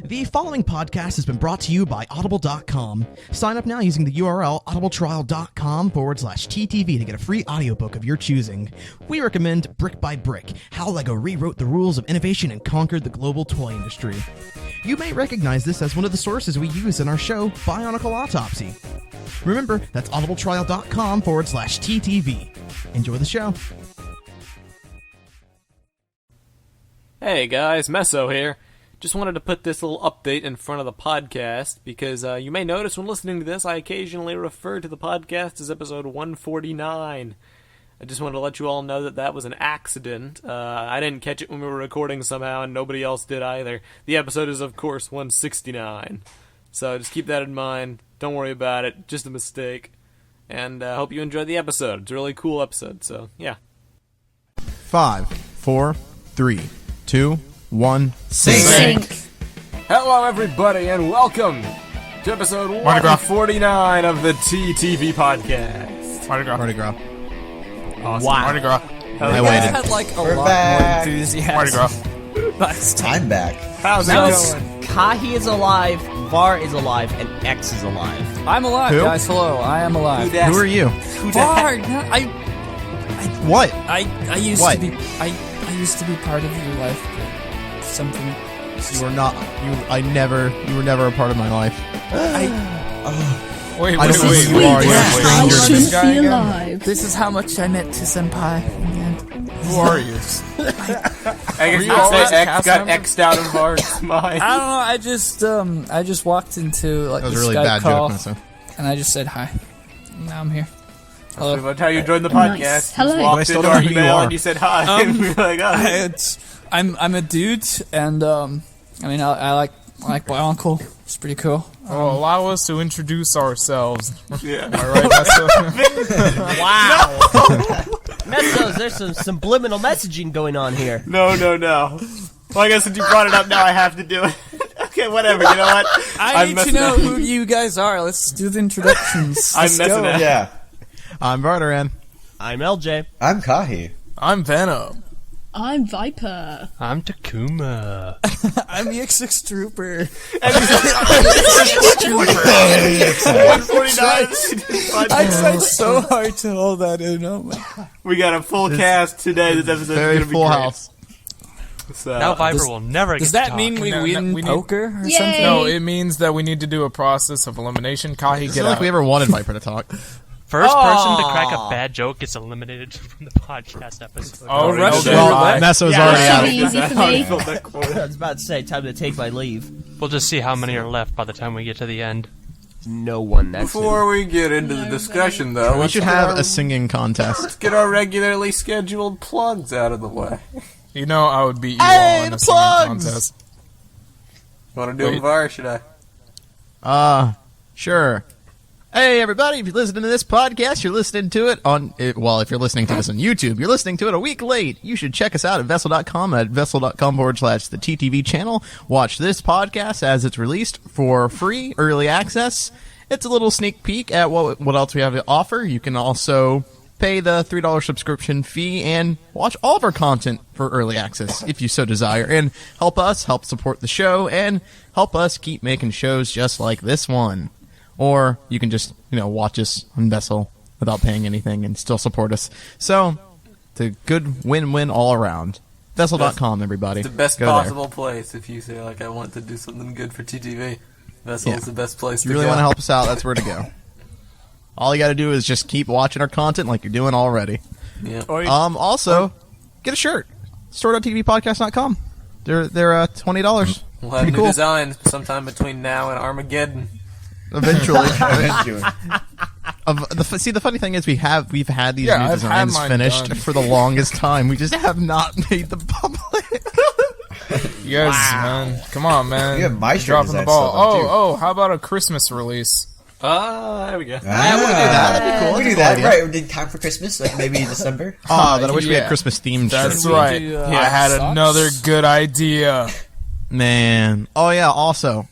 The following podcast has been brought to you by Audible.com. Sign up now using the URL audibletrial.com/TTV to get a free audiobook of your choosing. We recommend Brick by Brick, How LEGO Rewrote the Rules of Innovation and Conquered the Global Toy Industry. You may recognize this as one of the sources we use in our show, Bionicle Autopsy. Remember, that's audibletrial.com/TTV. Enjoy the show. Hey guys, Meso here. Just wanted to put this little update in front of the podcast because you may notice when listening to this, I occasionally refer to the podcast as episode 149. I just wanted to let you all know that that was an accident. I didn't catch it when we were recording somehow, and nobody else did either. The episode is, of course, 169. So just keep that in mind. Don't worry about it. Just a mistake. And I hope you enjoyed the episode. It's a really cool episode, so yeah. 5, 4, 3, 2, 1, Sync. Hello, everybody, and welcome to episode 149 of the TTV Podcast. Mardi Gras. Awesome. Wow. Mardi Gras. I waited. Had like a We're lot back. more enthusiasm. Mardi Gras. Last time. I'm back. How's it going? Kahi is alive, Var is alive, and X is alive. I'm alive, Who? guys. Hello, I am alive. Who are you? Var, no, What? I used What? to be I used to be part of your life. But something. You were not. You were never a part of my life. Wait, I don't know who you are. You're a I stranger. shouldn't be alive. This is how much I meant to Senpai. Who are you? I guess you always could a say X cast got member? X'd out of Var's mind. I don't know. I just walked into like That was the a really Skype bad call, joke, Meso. and I just said hi. Now I'm here. Hello. That's how you joined the podcast. Nice. You Hello. just But I walked still into don't our know who you email are. and you said hi. And we were like, oh. I'm a dude, and I mean I like Bionicle. It's pretty cool. Well, allow us to introduce ourselves. Yeah. Am I right, Meso? Wow! Mesos, there's some subliminal messaging going on here. No. Well, I guess since you brought it up now, I have to do it. Okay, whatever. You know what? I I'm need to messing know up. who you guys are. Let's do the introductions. I'm Let's messing go. up. Yeah. I'm Vardaran. I'm Eljay. I'm Kahi. I'm Venom. I'm Viper. I'm Takuma. I'm the X6 Trooper. 149. I tried so hard to hold that in. Oh my god. We got a full cast today. This episode Very is going to be full great. house. So, Now Viper will never get Does to that talk. mean we No, win we need- poker or Yay. something? No, it means that we need to do a process of elimination. Kahi, It's get not like out. we ever wanted Viper to talk. First person to crack a bad joke gets eliminated from the podcast episode. Oh, Russian okay. roulette. Meso's Yeah, already out. Should be easy for me. I was about to say, time to take my leave. We'll just see how many are left by the time we get to the end. No one, that's before we get into the discussion, though, We let's should get have our- a singing contest. get our regularly scheduled plugs out of the way. You know I would beat you Hey, all in the a singing plugs! contest. Want to do Wait. a VAR, should I? Sure. Hey, everybody, if you're listening to this podcast, you're listening to it on, well, if you're listening to this on YouTube, you're listening to it a week late. You should check us out at vessel.com, at vessel.com/the TTV channel. Watch this podcast as it's released for free, early access. It's a little sneak peek at what else we have to offer. You can also pay the $3 subscription fee and watch all of our content for early access if you so desire, and help us help support the show and help us keep making shows just like this one. Or you can just, watch us on Vessel without paying anything and still support us. So, it's a good win-win all around. Vessel.com, everybody. It's the best Go there. possible place if you say, like, I want to do something good for TTV. Vessel is the best place If you to really go. want to help us out, that's where to go. All you got to do is just keep watching our content like you're doing already. Yeah. Also, get a shirt. Store.tvpodcast.com. They're $20. We'll have Pretty new cool. designs sometime between now and Armageddon. Eventually. Eventually. The funny thing is we've had these Yeah, new I've had designs mine finished done. for the longest time. We just have not made them public. Yes, man. Come on, man. You have my shirt Dropping the design ball. stuff up, too. Oh, how about a Christmas release? There we go. That'd be cool. We do that, right? We did time for Christmas, like maybe December. But I wish we had yeah. Christmas themed That's shirts. right. do, I had socks? another good idea. Man. Oh yeah, also.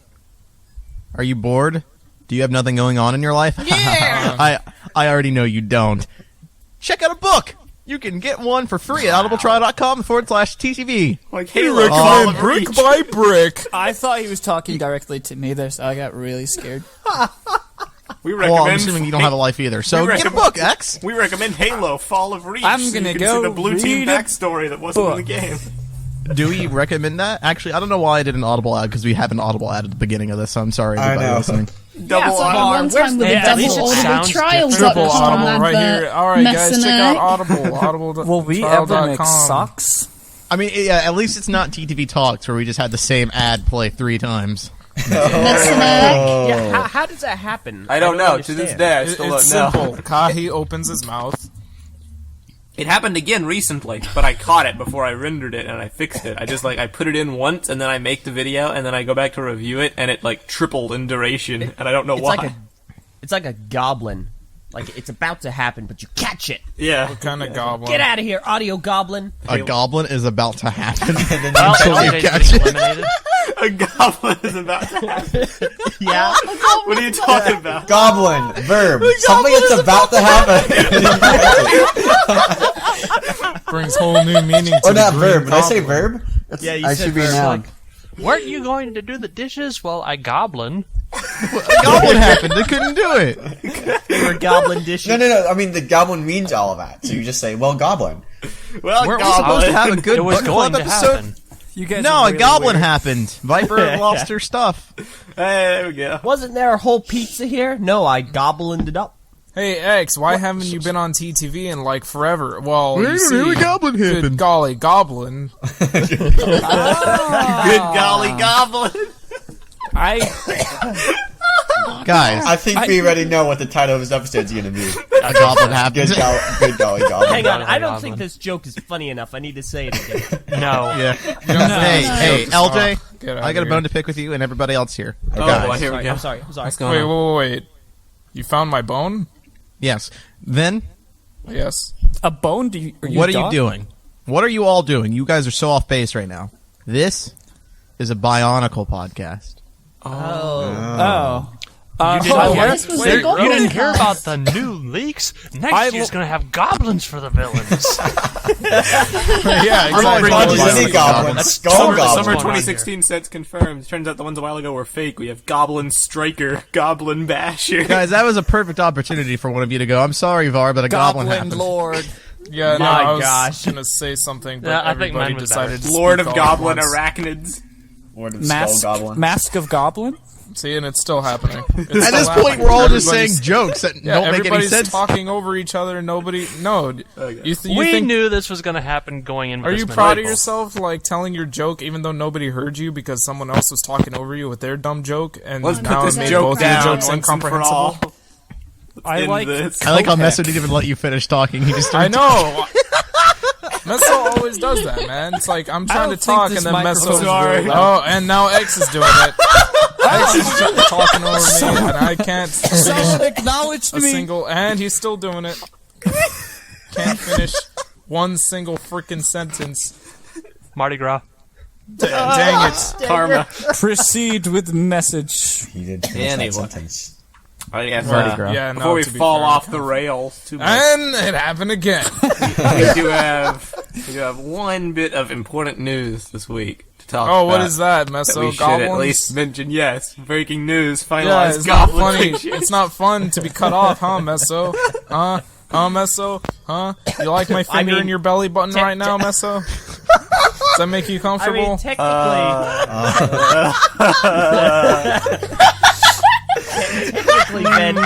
Are you bored? Do you have nothing going on in your life? Yeah! I already know you don't. Check out a book! you can get one for free at audibletry.com/TTV. Like We Halo. recommend brick by brick. I thought he was talking directly to me there, so I got really scared. We Well, I'm recommend. assuming you don't have a life either. So We get a recommend- book, X. We recommend Halo: Fall of Reach. I'm so gonna you can go see the blue team read a backstory that wasn't in the game. Do we recommend that? Actually, I don't know why I did an Audible ad because we have an Audible ad at the beginning of this. So I'm sorry, I everybody know. listening. Double It's like R. one time with Yeah, the at least double it sounds audibletrials.com Triple Audible right advert. here. All right, guys, check out Messing Audible. Audible. Will we ever make socks? I mean, yeah, at least it's not TTV Talks where we just had the same ad play 3 times. Yeah, how does that happen? I don't know. To this understand. day, I still It's don't know. simple. Kahi opens his mouth. It happened again recently, but I caught it before I rendered it and I fixed it. I just I put it in once and then I make the video and then I go back to review it and it tripled in duration and I don't know It's why. it's like a goblin. Like it's about to happen, but you catch it. Yeah. What kind of goblin? Get out of here, audio goblin. A goblin is about to happen. Well, Until you LJ's catch getting it. eliminated. A goblin is about to happen. Yeah. What are you talking about? Goblin, verb. Something that's about to happen. Brings whole new meaning to Or the not green verb. Did I say goblin. verb? That's, Yeah, you I said should be verb. noun. Weren't you going to do the dishes? Well, I goblin. A goblin happened. They couldn't do it. They were goblin dishes. No. I mean, the goblin means all of that. So you just say, well, goblin. Well, Weren't we supposed to have a good It was book going club to episode? happen. You guys No, are a really goblin weird. happened. Viper lost her stuff. Hey, there we go. Wasn't there a whole pizza here? No, I goblined it up. Hey X, why haven't you been on TTV in forever? Well, you see, a goblin good happened. golly, Goblin. Good golly, goblin. Guys, I think we already know what the title of this episode is going to be. a goblin happened. Good golly goblin. Hang on, I don't Goblin. think this joke is funny enough. I need to say it again. No. Yeah. Hey, Eljay, Get out I got a of bone here. to pick with you and everybody else here. Oh, Guys. boy, here we go. I'm sorry. What's going Wait, on? wait. You found my bone? Yes. Then, Yes. A bone? Do you, what are you doing? What are you all doing? You guys are so off base right now. This is a BIONICLE podcast. Oh. You didn't, Oh, hear, this was There- the Goblin you didn't hear cast. about the new leaks? Next year's going to have goblins for the villains. Yeah, exactly. Not just Goblin. any goblin. That's Skull Summer goblin. going on 2016 sets confirmed. Turns out the ones a while ago were fake. We have Goblin Striker, Goblin Basher. Guys, that was a perfect opportunity for one of you to go, I'm sorry, Var, but a goblin happened. Lord. Yeah, no, My I was gosh. gonna say something, but Yeah, I think everybody mine was decided better. to Lord speak of all at Goblin once. Arachnids. Word of skull goblin. Mask of Goblin? See, and it's still happening. It's At still this happening. point, we're all just saying Everybody's- jokes that Yeah, don't make any everybody's sense. talking over each other. Nobody, no. You We think? knew this was going to happen going in with Are this you many proud of people. yourself, telling your joke even though nobody heard you because someone else was talking over you with their dumb joke, and Let's now put it this made joke both your down jokes once and for all. incomprehensible? I End like this. I like how Kopeck. Meso didn't even let you finish talking. He just I know. Meso always does that, man. It's like I'm trying to don't think talk, this and then Meso. microphone's Sorry. really loud. Oh, and now X is doing it. X is talking over me, and I can't finish Someone acknowledged a me. single. And he's still doing it. Can't finish one single freaking sentence. Mardi Gras. Dang it. Karma. Proceed with message. He did finish Anyway. that sentence. I guess, Mardi Gras. Yeah, no, before we to be fall fair. off the rails too much, And it happened again. we do have one bit of important news this week to talk about. Oh, what is that, That Meso? we should Goblins? at least mention. Yes, breaking news. Yeah, Finalized it's not Goblin funny. pictures. It's not fun to be cut off, huh, Meso? Huh, Meso? Huh? You like my finger mean, in your belly button right now, Meso? Does that make you I comfortable? mean, technically, Ben.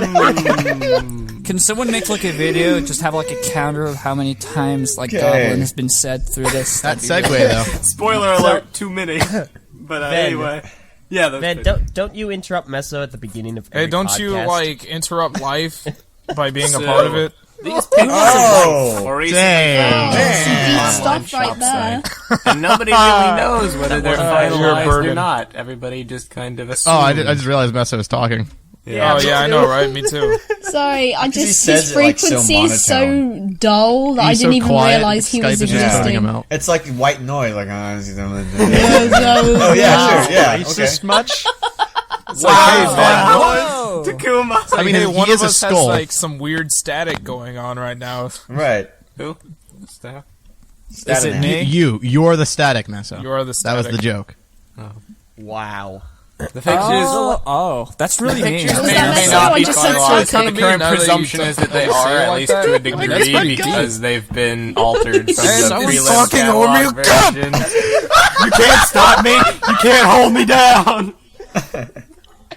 Can someone make a video, just have a counter of how many times Goblin has been said through this? That That'd be segue, though. Spoiler alert, too many. But Ben. anyway. Yeah, Ben, don't you interrupt Meso at the beginning of every Hey, don't you, podcast. interrupt life by being a part of it? These pictures Oh! are Dang. Deep stuff right there. and nobody really knows whether they're you're a finalized or burden. not. Everybody just kind of assumes. Oh, I just realized Meso was talking. Yeah, Oh, yeah, I know, right? Me too. Sorry, He his says it, frequency so is so dull that I He's didn't so even quiet, realize he Skype was is just throwing existing. him out. It's like white noise. Like, oh, Oh, yeah, sure, yeah. Okay. Racist much? It's like, hey, Ben. Whoa! Takuma. I mean, hey, he one is of a us skull. has, some weird static going on right now. Right. Who? Staff? Is it me? You're the static, Meso. You're the That was static. the joke. Wow. The pictures... That's really mean. Pictures Was may that or may Meso? not I be just said finalized. something. The current Now that you presumption is that they say it are, at like least that. to a I mean, that's degree, pretty good. because they've been altered from the Someone's prelim talking over me. catalog version. You can't stop me! You can't hold me down!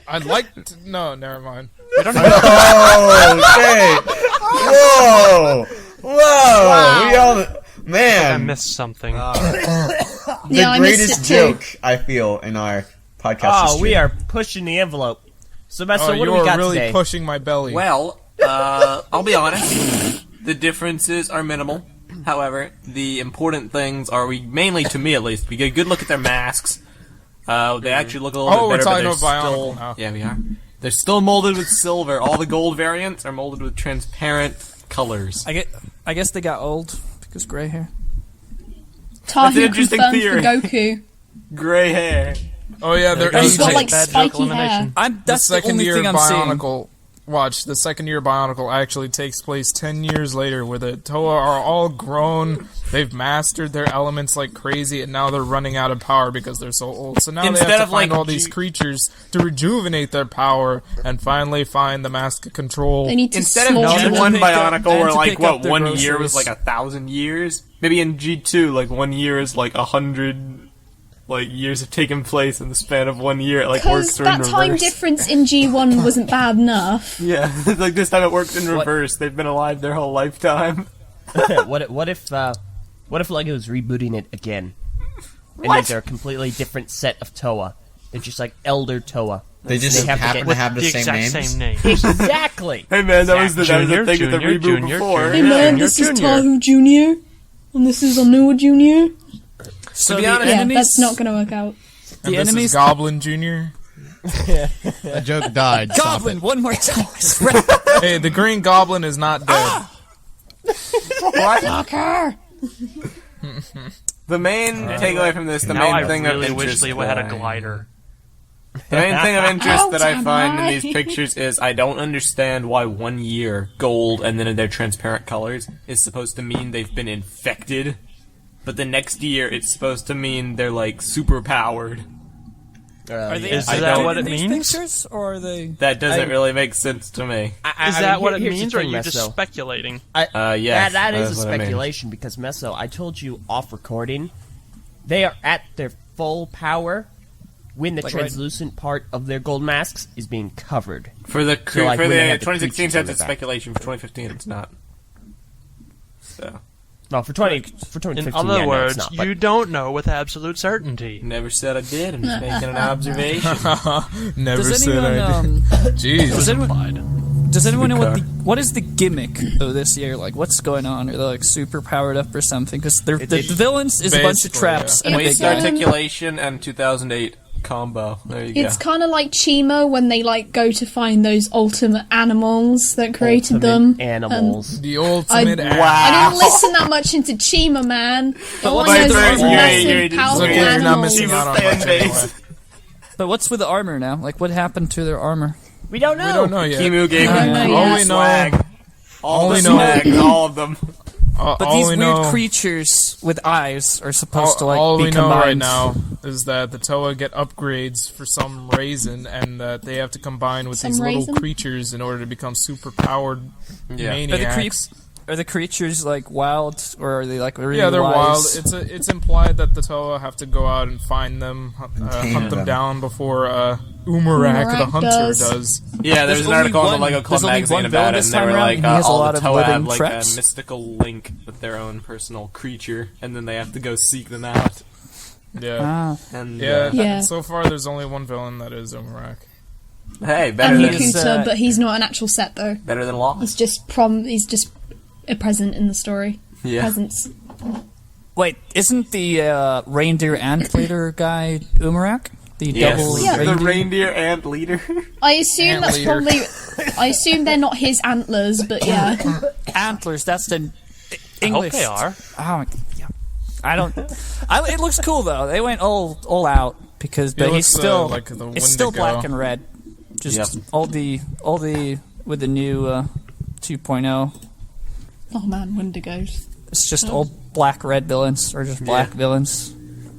I'd like to... No, never mind. Oh, okay. Whoa. We all... I Man. missed something. The Yeah, I missed greatest it too. joke, I feel, in our podcast Oh, history. we are pushing the envelope. So, Meso, what do we you're got really today? pushing my belly. Well, I'll be honest. The differences are minimal. However, the important things are, mainly to me at least, we get a good look at their masks. They actually look a little Oh, we're bit better, talking but they're about still... Bionicle now. Yeah, we are. They're still molded with silver. All the gold variants are molded with transparent colors. I guess they got old because gray hair. That's an Tahu interesting confirmed theory. for Goku. Gray hair. Oh, yeah, there And he's is... got like bad joke spiky elimination. hair. That's the second only year thing I'm seeing. Bionicle. Watch, the second year Bionicle actually takes place 10 years later, where the Toa are all grown, they've mastered their elements like crazy, and now they're running out of power because they're so old. So now Instead they have to of, find like, all these creatures to rejuvenate their power, and finally find the mask of control. They need to Instead of slaughter G1 them. Bionicle, and where to like pick what up their 1 year was groceries. like 1,000 years. Maybe in G2, like 1 year is like 100 like years have taken place in the span of 1 year. It like works Because through in that time reverse. difference in G1 wasn't bad enough. Yeah, like this time it works in reverse. They've been alive their whole lifetime. what if Lego's rebooting it again? And then they're a completely different set of Toa. They're just like elder Toa. They just have to happen get- to have the The same exact names. same name. Exactly. Hey man, that was the Junior, thing with the Junior, reboot Junior, before. Hey Junior. man, this is Tahu Jr. And this is Anua Jr. So be the honest- Yeah, enemies, that's not going to work out. And the this enemies. is Goblin Jr. That joke died. Stop Goblin, it. one more time. Hey, the Green Goblin is not dead. The main takeaway from this, the Now main I thing really of wish interest they had a glider. The main thing of interest that I How find in did these I? pictures is I don't understand why 1 year gold and then in their transparent colors is supposed to mean they've been infected, but the next year it's supposed to mean they're like super powered. Are they Is I that don't- what it these means? pictures, or are they? That doesn't really make sense to me. Is that what it here's the means, or are thing, you just Meso. speculating? Yes, that is that's a what I mean. speculation because Meso, I told you off recording, they are at their full power when the Like right- translucent part of their gold masks is being covered. For the So, like, for when they the have the 2016 creatures sets, on it's their back. speculation. For 2015, it's not. So No, for 2015, In yeah, other no, words, it's not, but- you don't know with absolute certainty. never said I did. I'm just making an observation. Never Does said anyone? I did. Jeez. Does anyone know car. what is the gimmick of this year? Like, what's going on? Are they like super powered up or something? Because the villains is a bunch of basically, traps yeah. and a It's, big guy. articulation and 2008 combo. There you It's go. kind of like Chima when they like go to find those ultimate animals that created Ultimate them. animals. The ultimate ass. I didn't listen that much into Chima, man. All I know is Wait, it's you're- massive, you're- powerful Look, you're not animals. missing out on Fan much base. anyway. But what's with the armor now? Like, what happened to their armor? We don't know. We don't know yet. Kimu gave I him don't know all yet. the swag. All the Only know- swag, all of them. But all these we weird know, creatures with eyes are supposed to like all be we know combined. right now is that the Toa get upgrades for some reason, and that they have to combine with Some these little reason? creatures in order to become super powered Yeah. Are the maniacs. Are the creatures like wild, or are they like really Yeah, they're wild. wise? It's implied that the Toa have to go out and find them, hunt them them. down before Umarak the Umarak hunter does. does. Yeah, there's an only article in the one- Lego Club there's only magazine one about villain it, this and they time were around, like, and he has a all lot the of Toa living have like traps. a mystical link with their own personal creature, and then they have to go seek them out. Yeah. Ah. And Yeah, Yeah. so far there's only one villain, that is Umarak. hey, better And than He's, Yakuta, uh, but he's not an actual set though. better than Lost. He's just a present in the story. Yeah. Presence. Wait, isn't the reindeer antler guy Umarak? The Yes. double Yeah. The reindeer? reindeer ant leader. I assume that's Antleader. probably. I assume they're not his antlers, but yeah. Antlers, that's the I hope English. they are. Oh, yeah. I don't. It looks cool though. They went all out because, but He he's looks, still like the it's still Wendigo. black and red. Just Yep. all the with the new 2.0. Oh man, Wendigos. it's just all black-red villains, or just black villains.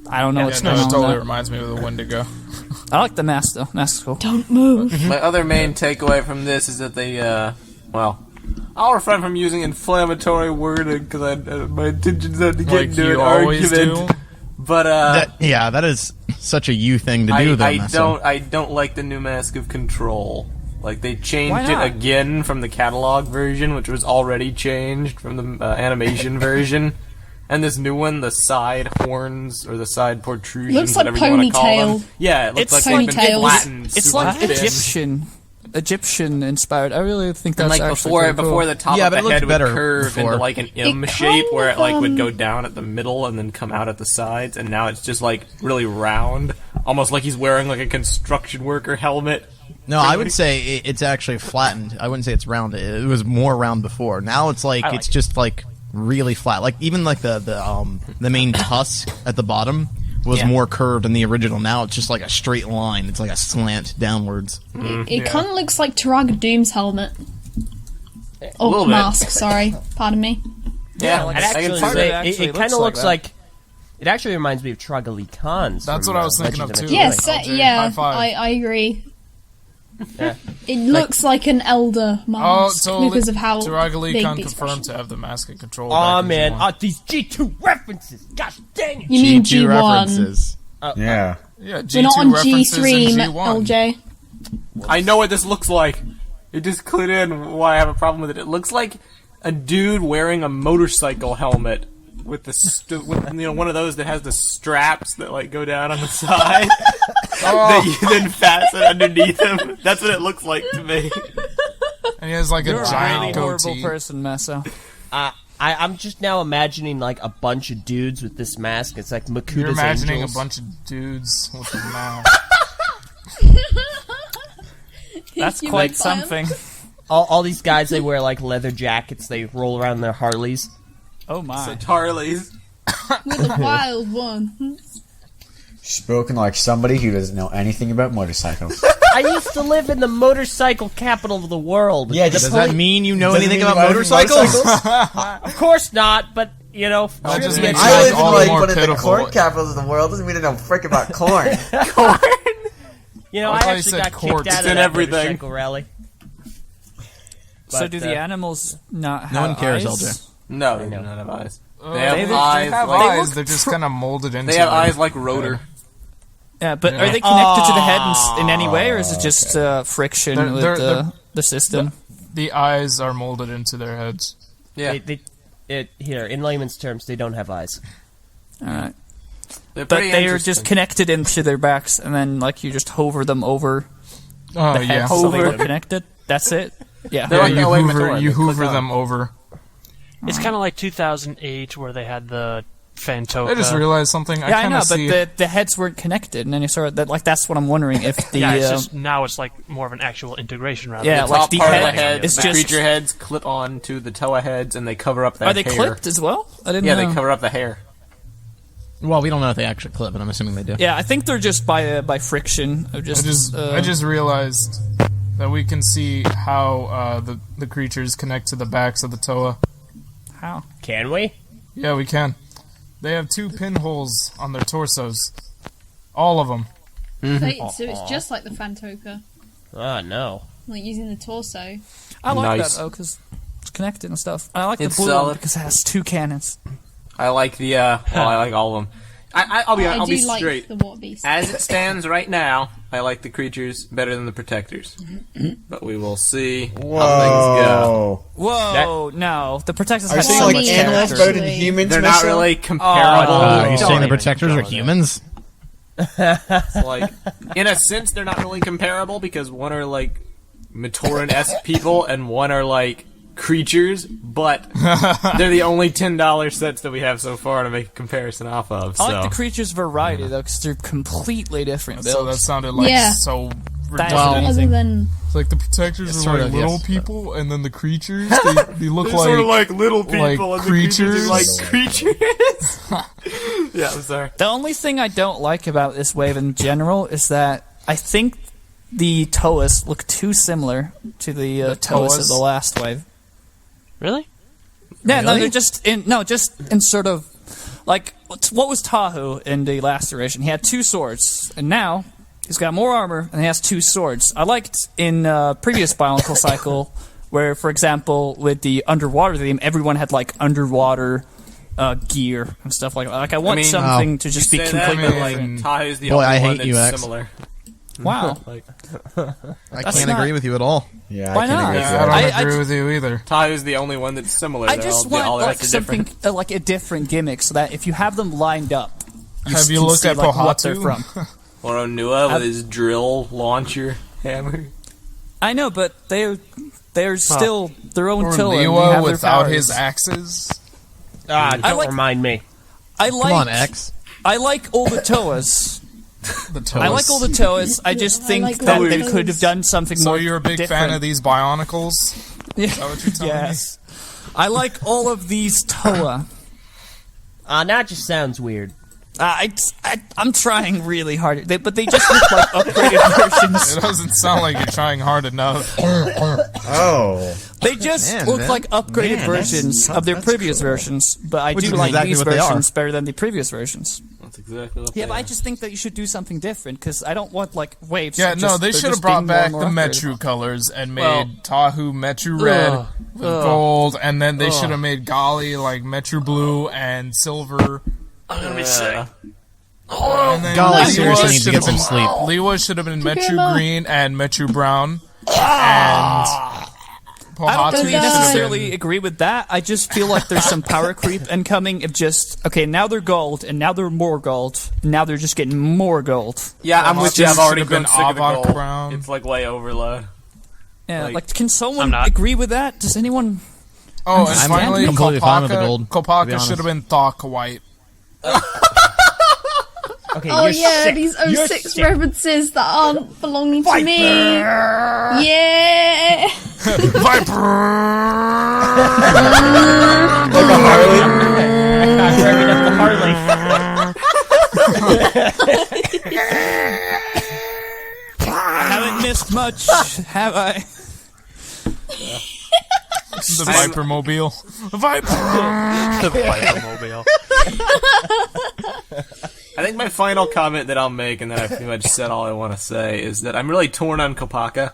I don't know what's No, going it on totally with reminds me of the Wendigo. that. I like the mask, though. Mask's cool. Don't move. My other main takeaway from this is that they, I'll refrain from using inflammatory wording because my intention's not to get Like into you an always argument. do. But that is such a you thing to do, though. Meso. I don't like the new Mask of Control. Like, they Why changed it not? again from the catalog version, which was already changed from the animation version. And this new one, the side horns, or the side protrusions, Looks like whatever you want to call ponytail. them. Yeah, it looks It's like they've been ponytails. flattened. It's super like thin. Egyptian inspired. I really think that's And like actually before, pretty cool. before the top Yeah, of but it the looked head would better curve before. into like an M It shape, where it like would kind go of, down at the middle and then come out at the sides, and now it's just like really round, almost like he's wearing like a construction worker helmet. No, I would say it's actually flattened. I wouldn't say it's round. It was more round before. Now it's like it's just like really flat. Like even like the main tusk at the bottom was more curved in the original. Now it's just like a straight line. It's like a slant downwards. It kind of looks like Taraga Doom's helmet. Oh, little bit. mask, sorry. Pardon me. Yeah, like It I can actually, see part of that. it it kind of looks like. It actually reminds me of Tragali Khan's. That's from, what I was thinking Legend of, of too. Eljay. Yes, Eljay, yeah, high five. I agree. Yeah. It looks like an elder Oh, mask totally. because of how Taragali big Khan the confirmed expression. to have the Mask of Control. Oh back in man, G1. these G2 references. Gosh dang it. You mean G2 G1? references. Yeah. Yeah, G2 We're not on references G3, in G1. LJ. I know what this looks like. It just clued in why I have a problem with it. It looks like a dude wearing a motorcycle helmet with the one of those that has the straps that like go down on the side that you then fasten underneath him. That's what it looks like to me. And he has like You're a a giant really horrible goatee. person, Meso. I'm just now imagining like a bunch of dudes with this mask. It's like Makuta's You're imagining Angels. a bunch of dudes with a mask. That's You quite make fun. something. All these guys, they wear like leather jackets. They roll around their Harleys. Oh my. Harleys. With a wild one. Spoken like somebody who doesn't know anything about motorcycles. I used to live in the motorcycle capital of the world. Yeah, Does just that mean you know Doesn't anything mean about you know anything motorcycles? Of course not, but you know, That just trivia makes I it live in all like more one of the pitiful. corn capitals of the world. Doesn't mean I know frick about corn. You know, I I thought you actually said got courts. kicked out It's of in that everything. motorcycle rally. So But, do the animals not have No one cares, eyes? LJ. No, they do not have eyes. They They have they eyes. have like, eyes. They're just kind of molded into. They have them. eyes like rotor. Yeah, but are they connected to the head in any way, or is it just friction They're- with they're- the system? The eyes are molded into their heads. Yeah, Here, in layman's terms, they don't have eyes. All right. they're But pretty they are interesting. just connected into their backs, and then like you just hover them over Oh the head yeah. so they Over. look connected. That's it. Yeah. They're Yeah, like you the way hoover, Matoran, you they click hoover on. them over. It's kind of like 2008 where they had the Fantoka. I just realized something. Yeah, I kind know, of but see. the heads weren't connected in any sort of that. Like that's what I'm wondering if the Yeah, it's just now it's like more of an actual integration rather Yeah, than like Top the part of head the head, is the just- creature heads clip on to the Toa heads, and they cover up their are they hair. clipped as well? I didn't Yeah, know. they cover up the hair. Well, we don't know if they actually clip, but I'm assuming they do. Yeah, I think they're just by friction of just. I just realized that we can see how the creatures connect to the backs of the Toa. how. Can we? Yeah, we can. They have 2 pinholes on their torsos. All of them. So it's just like the Fantoka, Ah, no. like using the torso. I like Nice. that though because it's connected and stuff. I like the It's blue solid. one because it has 2 cannons. I like the. Well, I like all of them. I'll be. I I'll do be like straight. the water beast. As it stands right now, I like the creatures better than the protectors. But we will see how things go. Whoa. Whoa, no, the protectors Are you have saying so like much animals character. better than humans? They're not Meso? really comparable. Are you Don't saying the even protectors go are there. humans? Like, in a sense, they're not really comparable because one are like Matoran-esque people and one are like creatures, but they're the only $10 sets that we have so far to make a comparison off of. I So like the creatures' variety though because they're completely different So that builds. sounded like Yeah. so That is ridiculous. amazing. Other than It's like the protectors It's are sort like of, little yes, but- people, and then the creatures, they look they're like... sort of like little people like and creatures. the creatures are like creatures. Yeah, I'm sorry. The only thing I don't like about this wave in general is that I think the Toas look too similar to the Toas of Toas? the last wave. Really? Yeah, no, Really? they're just in sort of like what was Tahu in the last iteration? He had 2 swords, and now he's got more armor and he has 2 swords. I liked in previous Bionicle cycle where, for example, with the underwater theme, everyone had like underwater gear and stuff like that. Like I want something to just be completely like Tahu's the Boy, only I one hate that's you, X. similar. wow. I That's can't not- agree with you at all. Yeah, Why I can not? agree with Yeah, I that. don't agree with you either. Tahu's the only one that's similar. I They're just all want the like rest are something different. like a different gimmick so that if you have them lined up, Have you can looked see, at like, what they're Pohatu? from. Or Onua with his drill launcher hammer. I know, but they're still their own Or Tilla. and they Liwa have their without powers. his axes? Don't like- remind me. I like. Come on, X. I like all the Toas. The toes. I like all the Toas. I just I think like that all the they Toas. could have done something So more. you're a big fan different. of these Bionicles? Yeah. Is that what you're telling Yes. I like all of these Toa. Now it just sounds weird. I'm trying really hard, but they just look like upgraded versions. me? It doesn't sound like you're trying hard enough. Oh. They just Man, look man. like upgraded Man, versions of their previous versions, but I Which do is like exactly these what they are. versions better than the previous versions. That's exactly what Yeah, they but I are. just think that you should do something different, because I don't want, like, waves. Yeah, no, they should have brought back the Metro. Metru colors and made Well- Tahu Metru red with gold, and then they should have made Golly like Metru blue and silver. I'm gonna be sick. And then Golly Liwa seriously needs to should get have been- some sleep. Liwa should have been Metru Takuma. green and Metru brown. And I don't Pohatu really should have necessarily been. agree with that. I just feel like there's some power creep incoming of just, okay, now they're gold, and now they're more gold, and now they're just getting more gold. Yeah, I'm with you. I've Should already have been grown sick of the Avok gold. brown. It's like way overload. Yeah, Like- like, can I'm someone not. agree with that? Does anyone... Oh, and I'm finally, completely fine with the gold, to be Kopaka honest. should have been Thok white. Okay, Oh you're yeah, sick. these You're 06 sick. references that aren't belonging to me. Yeah. Viper! Like a Harley. I'm turning up the Harley. Haven't missed much, have I? The Viper mobile. Viper! The Biomobile. I think my final comment that I'll make, and then I pretty much said all I want to say, is that I'm really torn on Kopaka.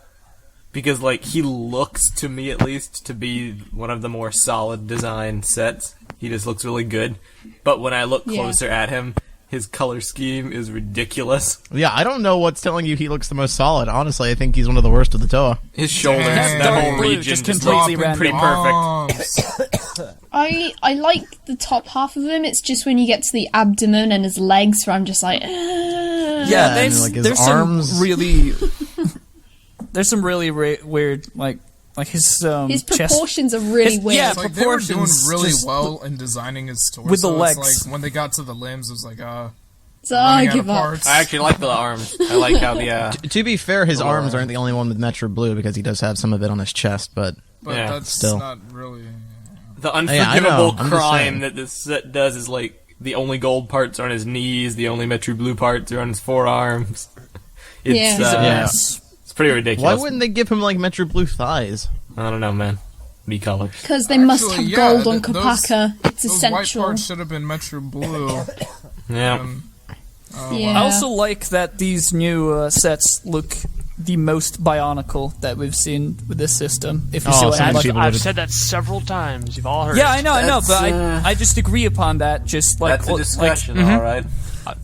Because, like, he looks, to me at least, to be one of the more solid design sets. He just looks really good. But when I look Yeah. closer at him, his color scheme is ridiculous. Yeah, I don't know what's telling you he looks the most solid. Honestly, I think he's one of the worst of the Toa. His shoulders, Damn. that Dark whole blue, region, just just completely looks pretty random. perfect. I like the top half of him. It's just when you get to the abdomen and his legs where I'm just like, Yeah, and, like, his there's arms. some really... there's some really weird, like his his chest... proportions are really His- weird. yeah, It's like they were doing proportions really just well in designing his torso. With the It's legs. like when they got to the limbs, it was like, So I running out give of up. parts. I actually like the arms. I like how the, To be fair, his arms aren't the only one with Metro Blue because he does have some of it on his chest, but But Yeah. that's Still. not really. the I know, unforgivable I'm just crime saying. that this set does is, like, the only gold parts are on his knees, the only Metru Blue parts are on his forearms. It's, Yeah. Yes. it's pretty ridiculous. why wouldn't they give him like Metro Blue thighs? I don't know, man. Me colors. Because they must Actually, have yeah, gold on those- Kopaka. It's Those white essential. parts should have been Metro Blue. Yeah. Yeah. I also like that these new sets look the most Bionicle that we've seen with this system. If you Oh, see what I some mean. of people I've would- said that several times. You've all heard Yeah, it. I know, That's, but I just agree upon that. Just like That's a like, discussion, mm-hmm. alright.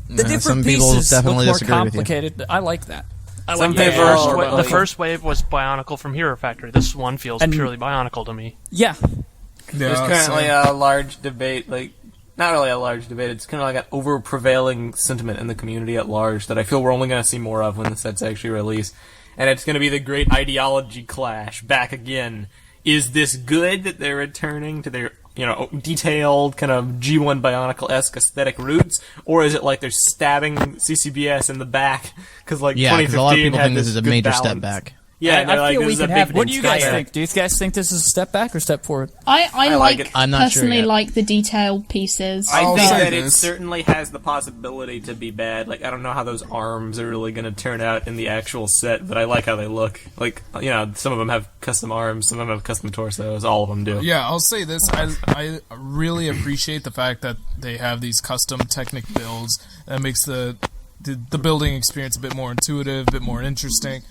the some different people pieces definitely look more disagree with you. complicated. I like that. I Some like the people first are, wave. but, The like- first wave was Bionicle from Hero Factory. This one feels And- purely Bionicle to me. Yeah, There's currently a large debate, like, not really a large debate, it's kind of like an over-prevailing sentiment in the community at large that I feel we're only going to see more of when the sets actually release. And it's going to be the great ideology clash back again. Is this good that they're returning to their, detailed, kind of G1 Bionicle-esque aesthetic roots? Or is it like they're stabbing CCBS in the back? Because, like, Yeah, because 2015 a lot of people had think this is a good major balance. step back. Yeah, and they're I like, feel this we is a could big have an What do you guys entire- think? Do you guys think this is a step back or step forward? I like like it. I'm not sure personally yet. like the detailed pieces. I I'll think say that it this. certainly has the possibility to be bad. Like, I don't know how those arms are really going to turn out in the actual set, but I like how they look. Like, you know, some of them have custom arms, some of them have custom torsos, all of them do. Yeah, I'll say this. I really appreciate the fact that they have these custom Technic builds. That makes the building experience a bit more intuitive, a bit more interesting.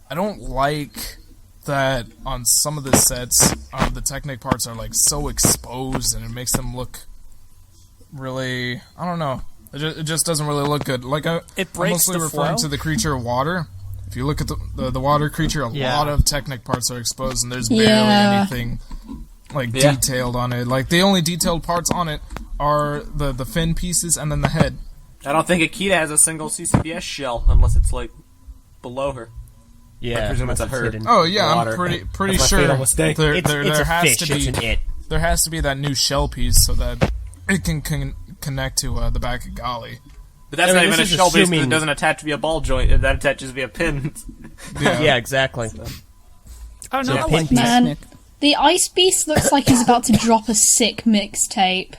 I don't like that on some of the sets, the Technic parts are like so exposed, and it makes them look really, I don't know. It just doesn't really look good. Like I'm breaks mostly the referring flow. to the creature of water. If you look at the water creature, a Yeah. lot of Technic parts are exposed, and there's barely Yeah. anything like Yeah. detailed on it. Like the only detailed parts on it are the fin pieces and then the head. I don't think Akita has a single CCPS shell, unless it's, like, below her. Yeah, I presume it's a unless her. hidden. Oh yeah, Water. I'm pretty That's my sure fatal mistake. there It's there a has fish. to be It's an it. there has to be that new shell piece so that it can connect to the back of Golly. But that's I mean, not even a this is shell base because assuming- it doesn't attach via ball joint. That attaches via pins. Yeah, exactly. I don't know. So I pin like piece. Man, Nick. the Ice Beast looks like he's about to drop a sick mixtape.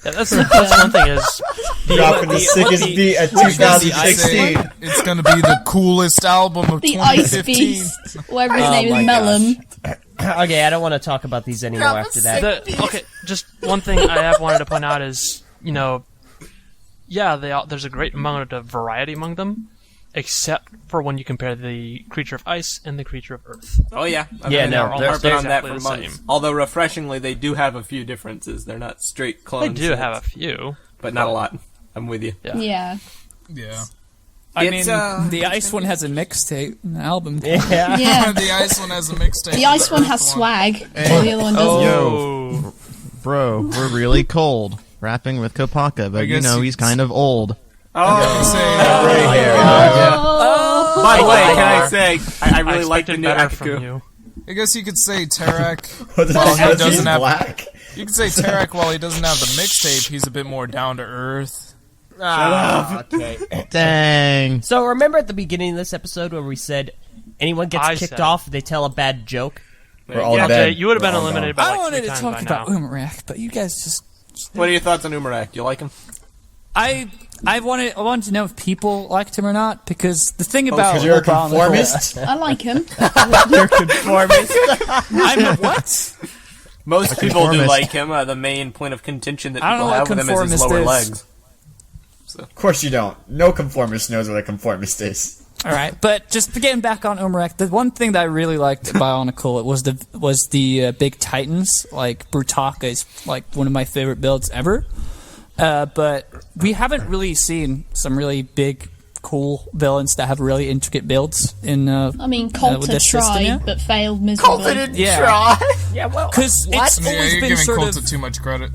Yeah, that's one thing is Dropping the sickest beat at 2016. It's gonna be the coolest album of The Ice 2015. Beast, whatever his name my is, Melon. Okay, I don't want to talk about these anymore after that. okay. Just one thing I have wanted to point out is, you know, yeah, there's a great amount of variety among them, except for when you compare the creature of ice and the creature of earth. Oh yeah, Yeah, no, they're they're harping on that exactly for the months. same. Although refreshingly, they do have a few differences. They're not straight They clones. do have a few. but not a lot. I'm with you. Yeah. Yeah. Yeah. I It's, mean, the Ice one has a mixtape, an album. Yeah. Yeah. The ice one has a mixtape. The Ice one Earth has swag, while the other one doesn't. Yo, bro, we're really cold. Rapping with Kopaka, but you guess know you- he's kind of old. Say, By the way, can I say I really like the expected new better from Akaku. you. I guess you could say Tarak. Well, he doesn't have- black. You could say Tarak, while he doesn't have the mixtape, he's a bit more down to earth. Okay. Dang. So remember at the beginning of this episode where we said anyone gets I kicked said- off, they tell a bad joke? We're all Yeah, dead. Jay, you would have been We're all eliminated gone. by I like wanted 3 to times talk by about now. Umarak, but you guys just. What are your thoughts on Umarak? You like him? I wanted to know if people liked him or not, because the thing about Because you're a Obama- conformist? I like him. You're conformist. I'm a what? Most people do conformist. like him. The main point of contention that I don't people know have what with him is his conformist lower is. legs. Of course you don't. No conformist knows what a conformist is. All right, but just getting back on Umarak, the one thing that I really liked at BIONICLE was the big titans. Like Brutaka is like one of my favorite builds ever. But we haven't really seen some really big, cool villains that have really intricate builds in. I mean, with Coulter this system, tried, yeah? but failed miserably. Yeah, Yeah, well, because it's Yeah, always you're been giving sort Colta of too much credit.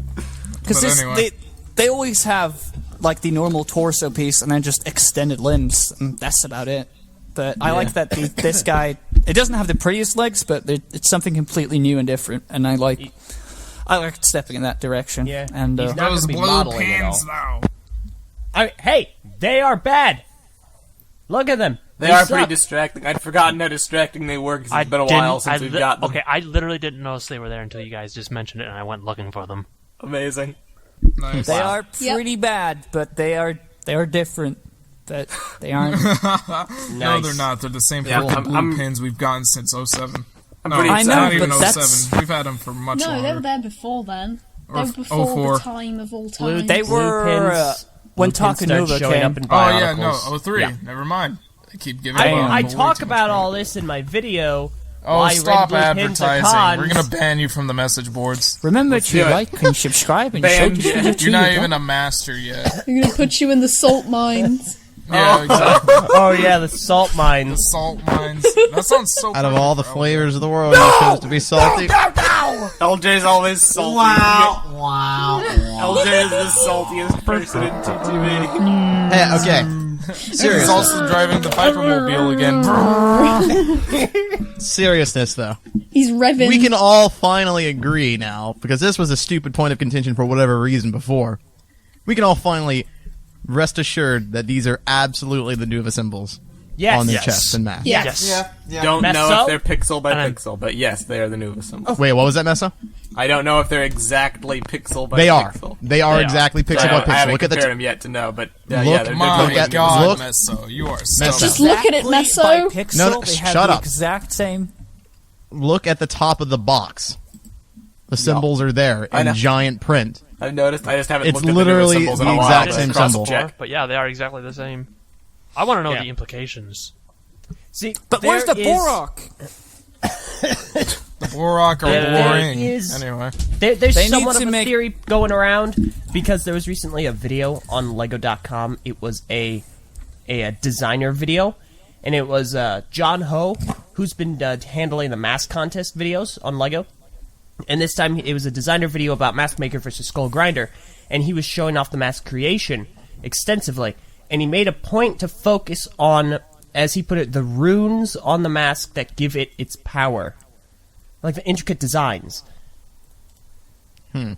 because but anyway. they always have like the normal torso piece and then just extended limbs, and that's about it. But I like that this guy. It doesn't have the prettiest legs, but it's something completely new and different, and I like stepping in that direction. Yeah. And He's not Those gonna be blue modeling at pins, all. though. Hey, they are bad. Look at them. They are suck. pretty distracting. I'd forgotten how distracting they were because I it's been a didn't- while since I we've li- got them. Okay, I literally didn't notice they were there until you guys just mentioned it, and I went looking for them. Amazing. Nice. they are pretty bad, but they are different. But they aren't. No, they're not. They're the same Yeah, freaking blue I'm- pins we've gotten since 07. No, pretty I know, not even but 07. that's- We've had them for much No, longer. they were there before then. They Or were before 04. the time of all Blue- time. They were pins, when blue pins started Takuma showing came. up in Oh, yeah, no, Bionicles. 03. Yeah. Never mind. I keep giving I, them I way talk too much about credit. all this in my video. Oh, why stop red blue pins are advertising. We're cons. gonna ban you from the message boards. Remember to do it. like and subscribe and Bam, show yeah. this You're not even a master yet. They're gonna put you in the salt mines. Yeah, exactly. Oh yeah, the salt mines. Salt mines. That sounds so Out of perfect all the for flavors of the world, you chose to be salty. LJ's always salty. Wow. LJ is the saltiest person in TTV. Hey, okay. He's Seriously. also driving the Vipermobile again. Seriousness, though. He's revving. We can all finally agree now, because this was a stupid point of contention for whatever reason before. We can all finally rest assured that these are absolutely the Nuva symbols. Yes. on their Yes. chest and mask. Yes. Yes. Don't know Meso? if they're pixel by And I'm- pixel, but yes, they are the Nuva symbols. Wait, what was that, Meso? I don't know if they're exactly pixel by They are. pixel. They are They are. exactly pixel I by haven't pixel. Look at the compared them yet to know, but Look, yeah, they're My definitely at- God, look- Meso, you are Meso. so Just look at it, Exactly Meso. by pixel, No, they have shut the up. exact same. look at the top of the box. The symbols are there I in know. giant print. I've noticed. I just haven't It's looked at the literally Nuva symbols in the a while. exact but same cross symbol. check. But yeah, they are exactly the same. I want to know Yeah. the implications. See, But where's the there is- Borok? The Borok are There boring. is- Anyway, There's They need somewhat to of a make- theory going around because there was recently a video on Lego.com. It was a designer video, and it was John Ho, who's been handling the mask contest videos on Lego. And this time it was a designer video about Mask Maker versus Skull Grinder, and he was showing off the mask creation extensively. And he made a point to focus on, as he put it, the runes on the mask that give it its power. Like the intricate designs. okay.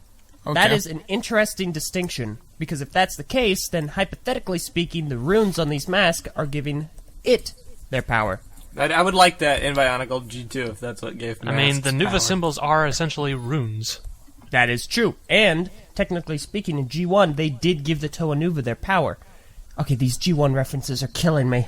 That is an interesting distinction, because if that's the case, then hypothetically speaking, the runes on these masks are giving it their power. I would like that in Bionicle G2 if that's what gave. I mean, the masks Nuva power. symbols are essentially runes. That is true. And, technically speaking, in G1, they did give the Toa Nuva their power. Okay, these G1 references are killing me.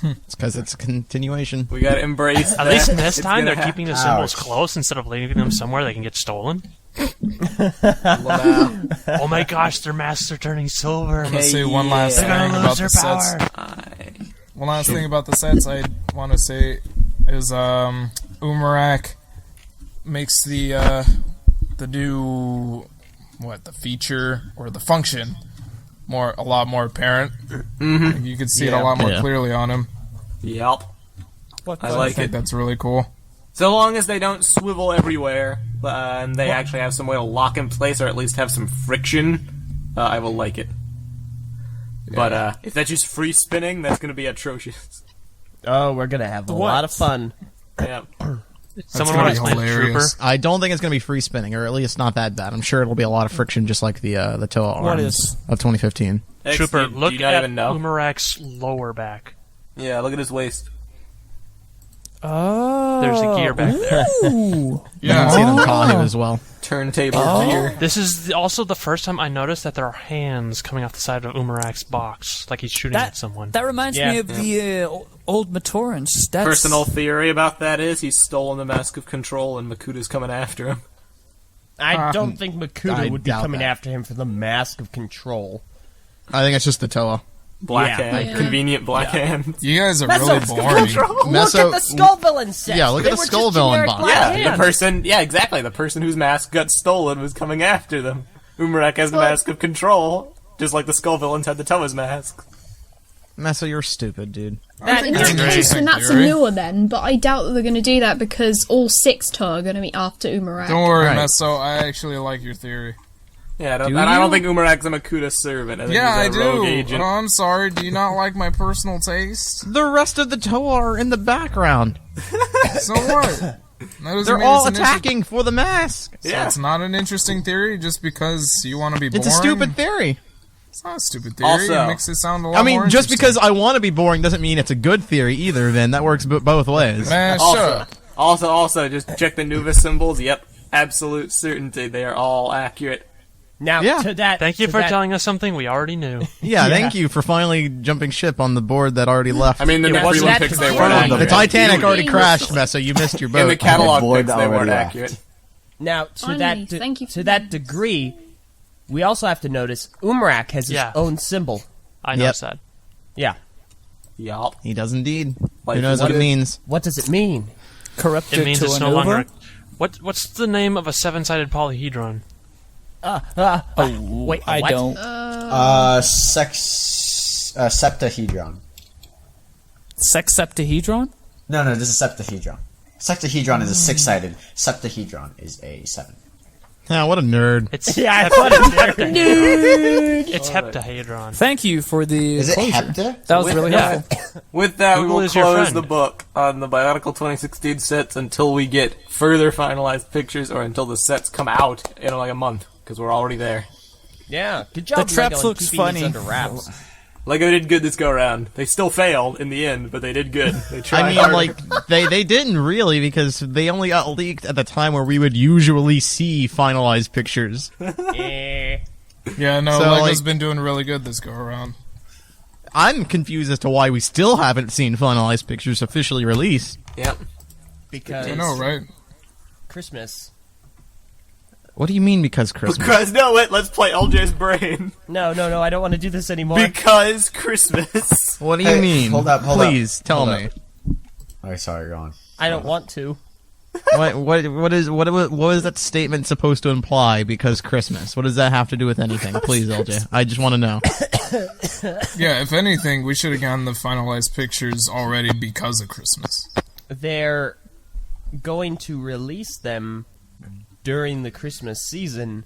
It's because it's a continuation. We gotta embrace. At least that. this It's time, gonna they're keeping the symbols Ouch. close instead of leaving them somewhere they can get stolen. happen. Oh my gosh, their masks are turning silver. I'm gonna say one last They're thing gonna about lose the their sets. power. One last thing about the sets I want to say is Umarak makes the new the feature or the function a lot more apparent. Like, you can see it a lot more Yeah. clearly on him. Yep. I I like think it. that's really cool. So long as they don't swivel everywhere, and they actually have some way to lock in place, or at least have some friction, I will like it. But if that's just free spinning, that's going to be atrocious. Oh, we're gonna have a What? lot of fun. Yeah. Someone gonna want to be explain Trooper? hilarious. I don't think it's going to be free spinning, or at least not that bad. I'm sure it'll be a lot of friction, just like the Toa arms What is? of 2015. Trooper, Do look you not at even know? Umarak's lower back. Yeah, look at his waist. Oh. There's a gear back there. You can see it on Kahi as well. Turntable gear. This is also the first time I noticed that there are hands coming off the side of Umarak's box, like he's shooting at someone. That reminds Yeah. me of the old Matorans. That's Personal theory about that is he's stolen the Mask of Control and Makuta's coming after him. I don't think Makuta I would be doubt coming that. after him for the Mask of Control. I think it's just the Toa. Black Yeah. hand. Yeah. Convenient black hand. You guys are That's really not boring. Meso- Look at the Skull Villain set. Yeah, look at They the were Skull just Villain generic box. black Yeah, hands. the person. Yeah, exactly. The person whose mask got stolen was coming after them. Umarak has the Mask of Control, just like the Skull Villains had the Toa's mask. Meso, you're stupid, dude. That In is that great. case, then that's a Theory. newer then, but I doubt that they're going to do that because all 6 Toa are going to be after Umarak. Don't worry, Right. Meso. I actually like your theory. Yeah, Do and I don't you? think Umarak's a Makuta servant. I think Yeah, I he's a rogue do. agent. Oh, I'm sorry. Do you not like my personal taste? The rest of the Toa are in the background. So what? That doesn't They're mean all it's an attacking for the mask. So Yeah. it's not an interesting theory just because you want to be boring. It's a stupid theory. It's not a stupid theory. Also- It makes it sound a lot I mean, more just interesting. because I want to be boring doesn't mean it's a good theory either, Vin. That works both ways. Man, shut up. Also, just check the Nuva symbols. Yep, absolute certainty. They are all accurate. Now, Yeah. to that. Thank you to for that- telling us something we already knew. Yeah, thank you for finally jumping ship on the board that already left. I mean, the It Nephilim wasn't picks, that they weren't clear. the accurate. Titanic already Beauty. crashed, Meso. You missed your boat. In the catalog Board picks, they weren't already left. accurate. Now, to Finally, that thank you for to that degree, we also have to notice Umarak has his Yeah. own symbol. I noticed that. Yeah. Yup. He does indeed. Like Who knows what it what? means? What does it mean? corrupted It means to it's an no longer. over. What's the name of a seven-sided polyhedron? Wait, I what? don't. Septahedron. Sexseptahedron? No, this is septahedron. Septahedron is a 6-sided. Septahedron is a 7. Yeah, what a nerd. It's Yeah, what a nerd. It's heptahedron. Thank you for the Is it closure. hepta? That was really Yeah. helpful. With that, Google we will is your close friend. the book on the Bionicle 2016 sets until we get further finalized pictures, or until the sets come out in like a month, because we're already there. Yeah, good job. The traps Lego, in looks keeping funny. these under wraps. Lego did good this go around. They still failed in the end, but they did good. They tried I mean, harder. like, they didn't really, because they only got leaked at the time where we would usually see finalized pictures. Eh. Yeah, no, So, Lego's like- been doing really good this go around. I'm confused as to why we still haven't seen finalized pictures officially released. Yep. Because I know, right? Christmas. What do you mean because Christmas? Because, no, wait, let's play Eljay's brain. No, I don't want to do this anymore. Because Christmas. What do you Hey, mean? hold up. Please, tell Hold me. up. Oh, sorry, go on. I don't want to. What was that statement supposed to imply? Because Christmas. What does that have to do with anything? Please, LJ. I just want to know. Yeah, if anything, we should have gotten the finalized pictures already because of Christmas. They're going to release them during the Christmas season,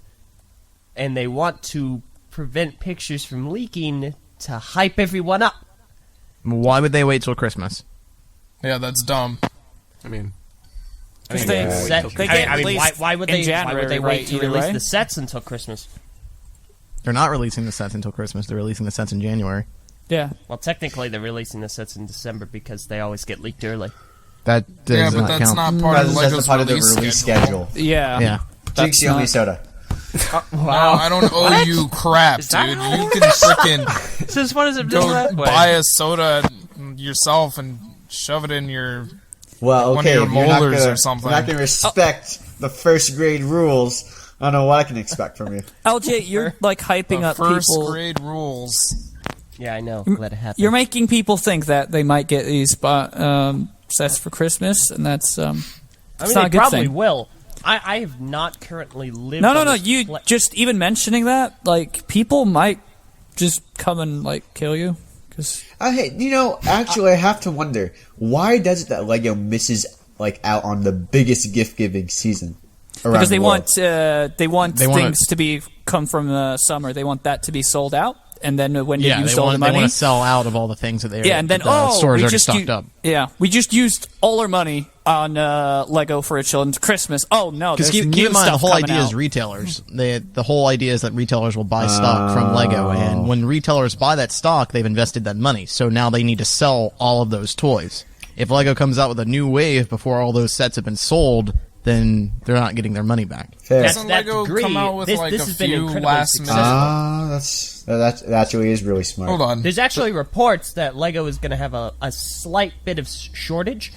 and they want to prevent pictures from leaking to hype everyone up. Why would they wait till Christmas? Yeah, that's dumb. I mean, Because Yeah, they, Set- they I get mean, released why would in they? January, Why would they right, wait to either release way? the sets until Christmas? They're not releasing the sets until Christmas. They're releasing the sets in January. Yeah. Well, technically, they're releasing the sets in December because they always get leaked early. That does Yeah, but not that's count. not part of That's Lego's part of the release release schedule. schedule. Yeah. Yeah. Jinx, you owe me not- soda. No, I don't owe you crap, Is that dude. how You can freaking Since when is it go done that way? buy a soda yourself and shove it in your... Well, One of okay, your if you're not molars gonna, or something. You're not going to respect the first grade rules. I don't know what I can expect from you. LJ, you're like hyping The up first people. grade rules. Yeah, I know. Let it happen. You're making people think that they might get these sets for Christmas, and that's I mean, not they a good probably thing. will. I have not currently lived. No. on this You pla- just even mentioning that, like, people might just come and like kill you. Cause Hey, actually, I have to wonder, why does it that Lego misses out on the biggest gift giving season? because they world? want They want things to be come from summer. They want that to be sold out, and then when you Yeah, use they all the want money, to sell out of all the things that they yeah, and then the stores we already just stocked up. Yeah, we just used all our money on Lego for a children's Christmas. Oh no, Because there's keep new in mind, the stuff whole coming idea is out. retailers. The whole idea is that retailers will buy stock from Lego, and when retailers buy that stock, they've invested that money. So now they need to sell all of those toys. If Lego comes out with a new wave before all those sets have been sold, then they're not getting their money back. Fair. That's Doesn't that Lego degree. come out with, this like, this a has been few incredibly last-minute- successful. That actually is really smart. Hold on. There's actually reports that Lego is going to have a slight bit of shortage.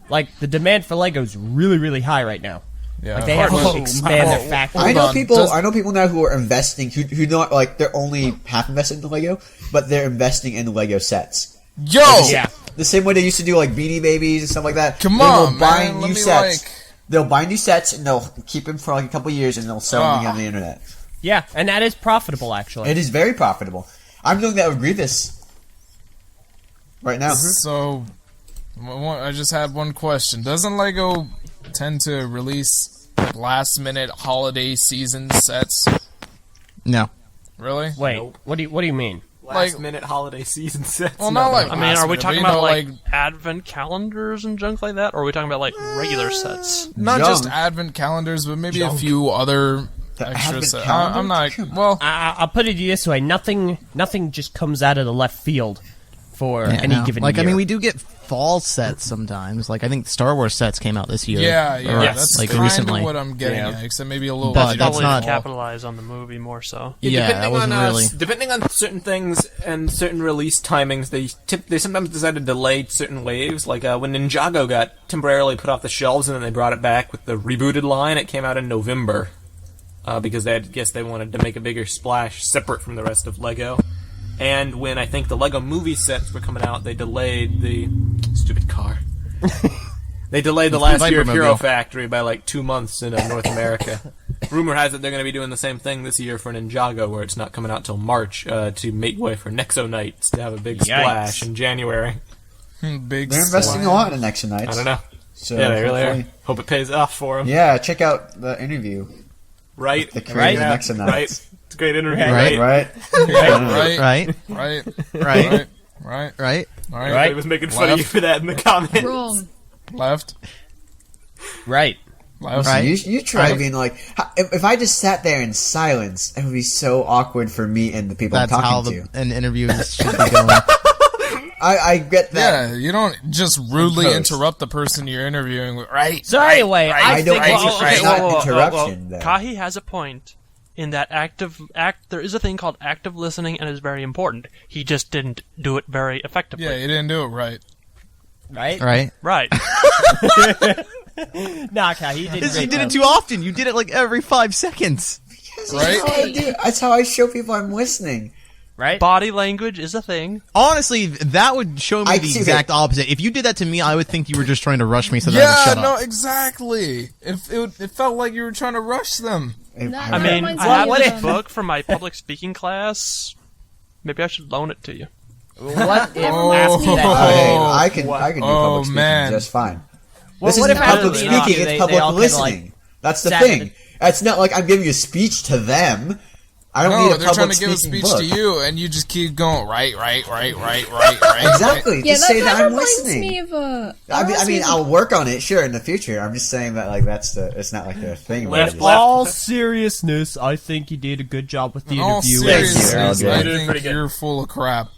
Like, the demand for Lego is really, really high right now. Yeah. Like, they have Oh, to expand my- their factory. I know on. people. Does- I know people now who are investing, who not like they're only half invested in Lego, but they're investing in Lego sets. Yo! Yeah. The same way they used to do like Beanie Babies and stuff like that. Come They will on, buy man. new Let me, sets. like... They'll buy new sets and they'll keep them for like a couple years and they'll sell them on the internet. Yeah, and that is profitable, actually. It is very profitable. I'm doing that with Grievous right now. So, I just had one question. Doesn't Lego tend to release last-minute holiday season sets? No. Really? Wait, Nope. what do you mean? last minute holiday season sets. Well, not like I mean, are we last-minute, talking but, you about know, like advent calendars and junk like that, or are we talking about like regular sets? not Junk. just advent calendars, but maybe a few other The extra advent sets. calendar? I'm not. Come on. Well, I'll put it this way: nothing just comes out of the left field for Yeah, any no. given Like, year. I mean, we do get fall sets sometimes. Like, I think Star Wars sets came out this year. yeah, Or, that's like kind recently. of what I'm getting Yeah. at, except maybe a little. But bit that's Probably not- capitalize on the movie more so. Yeah, that wasn't really. Depending on certain things and certain release timings, they sometimes decide to delay certain waves. Like when Ninjago got temporarily put off the shelves and then they brought it back with the rebooted line, it came out in November because they wanted to make a bigger splash separate from the rest of Lego. And when I think the Lego movie sets were coming out, they delayed the stupid car. They delayed the last year of Hero Viper-mobile. Factory by like 2 months in North America. Rumor has it they're going to be doing the same thing this year for Ninjago, where it's not coming out till March to make way for Nexo Nights to have a big splash in January. big. They're investing a lot in Nexo Nights. I don't know. So Yeah, they really are. hopefully- Hope it pays off for them. Yeah, check out the interview. Right? The creator Yeah, of Nexo right. Nights. It's a great interview, Right. right? Right? Right, Right? right, Right? right, Right? right, Everybody was making fun of you for that in the comments. Wrong. left, right. Right. You try being like, if I just sat there in silence, it would be so awkward for me and the people That's I'm how talking to. an interview should be going. I get that. Yeah, you don't just rudely Post. interrupt the person you're interviewing with, right? So anyway, I don't think think it's not interruption, though. Kahi has a point in that there is a thing called active listening, and it's very important. He just didn't do it very effectively. Yeah, you didn't do it right. right? Right. Nah, Kahi, you did You great. did though. it too often. You did it like every 5 seconds. Right? That's how I show people I'm listening. Right? Body language is a thing. Honestly, that would show me the exact opposite. If you did that to me, I would think you were just trying to rush me so that I would Yeah, shut no, up. exactly. It felt like you were trying to rush them. I mean, I have this book from my public speaking class. Maybe I should loan it to you. What if Oh. after that? I can do public speaking man. just fine. Well, This what isn't if after public the speaking, interview, it's they public all kinda, listening. like, That's the sat in thing. It's not like I'm giving a speech to them. I don't need No, a they're trying public to give a speaking speech book. to you, and you just keep going, right. Exactly. Yeah, Just say that that I'm reminds listening. me of a. I mean, I'll work on it, sure, in the future. I'm just saying that, like, it's not like the thing. where Left, it is. left. All seriousness, I think you did a good job with the In all interview. seriousness, Eljay. I Pretty think good. you're full of crap.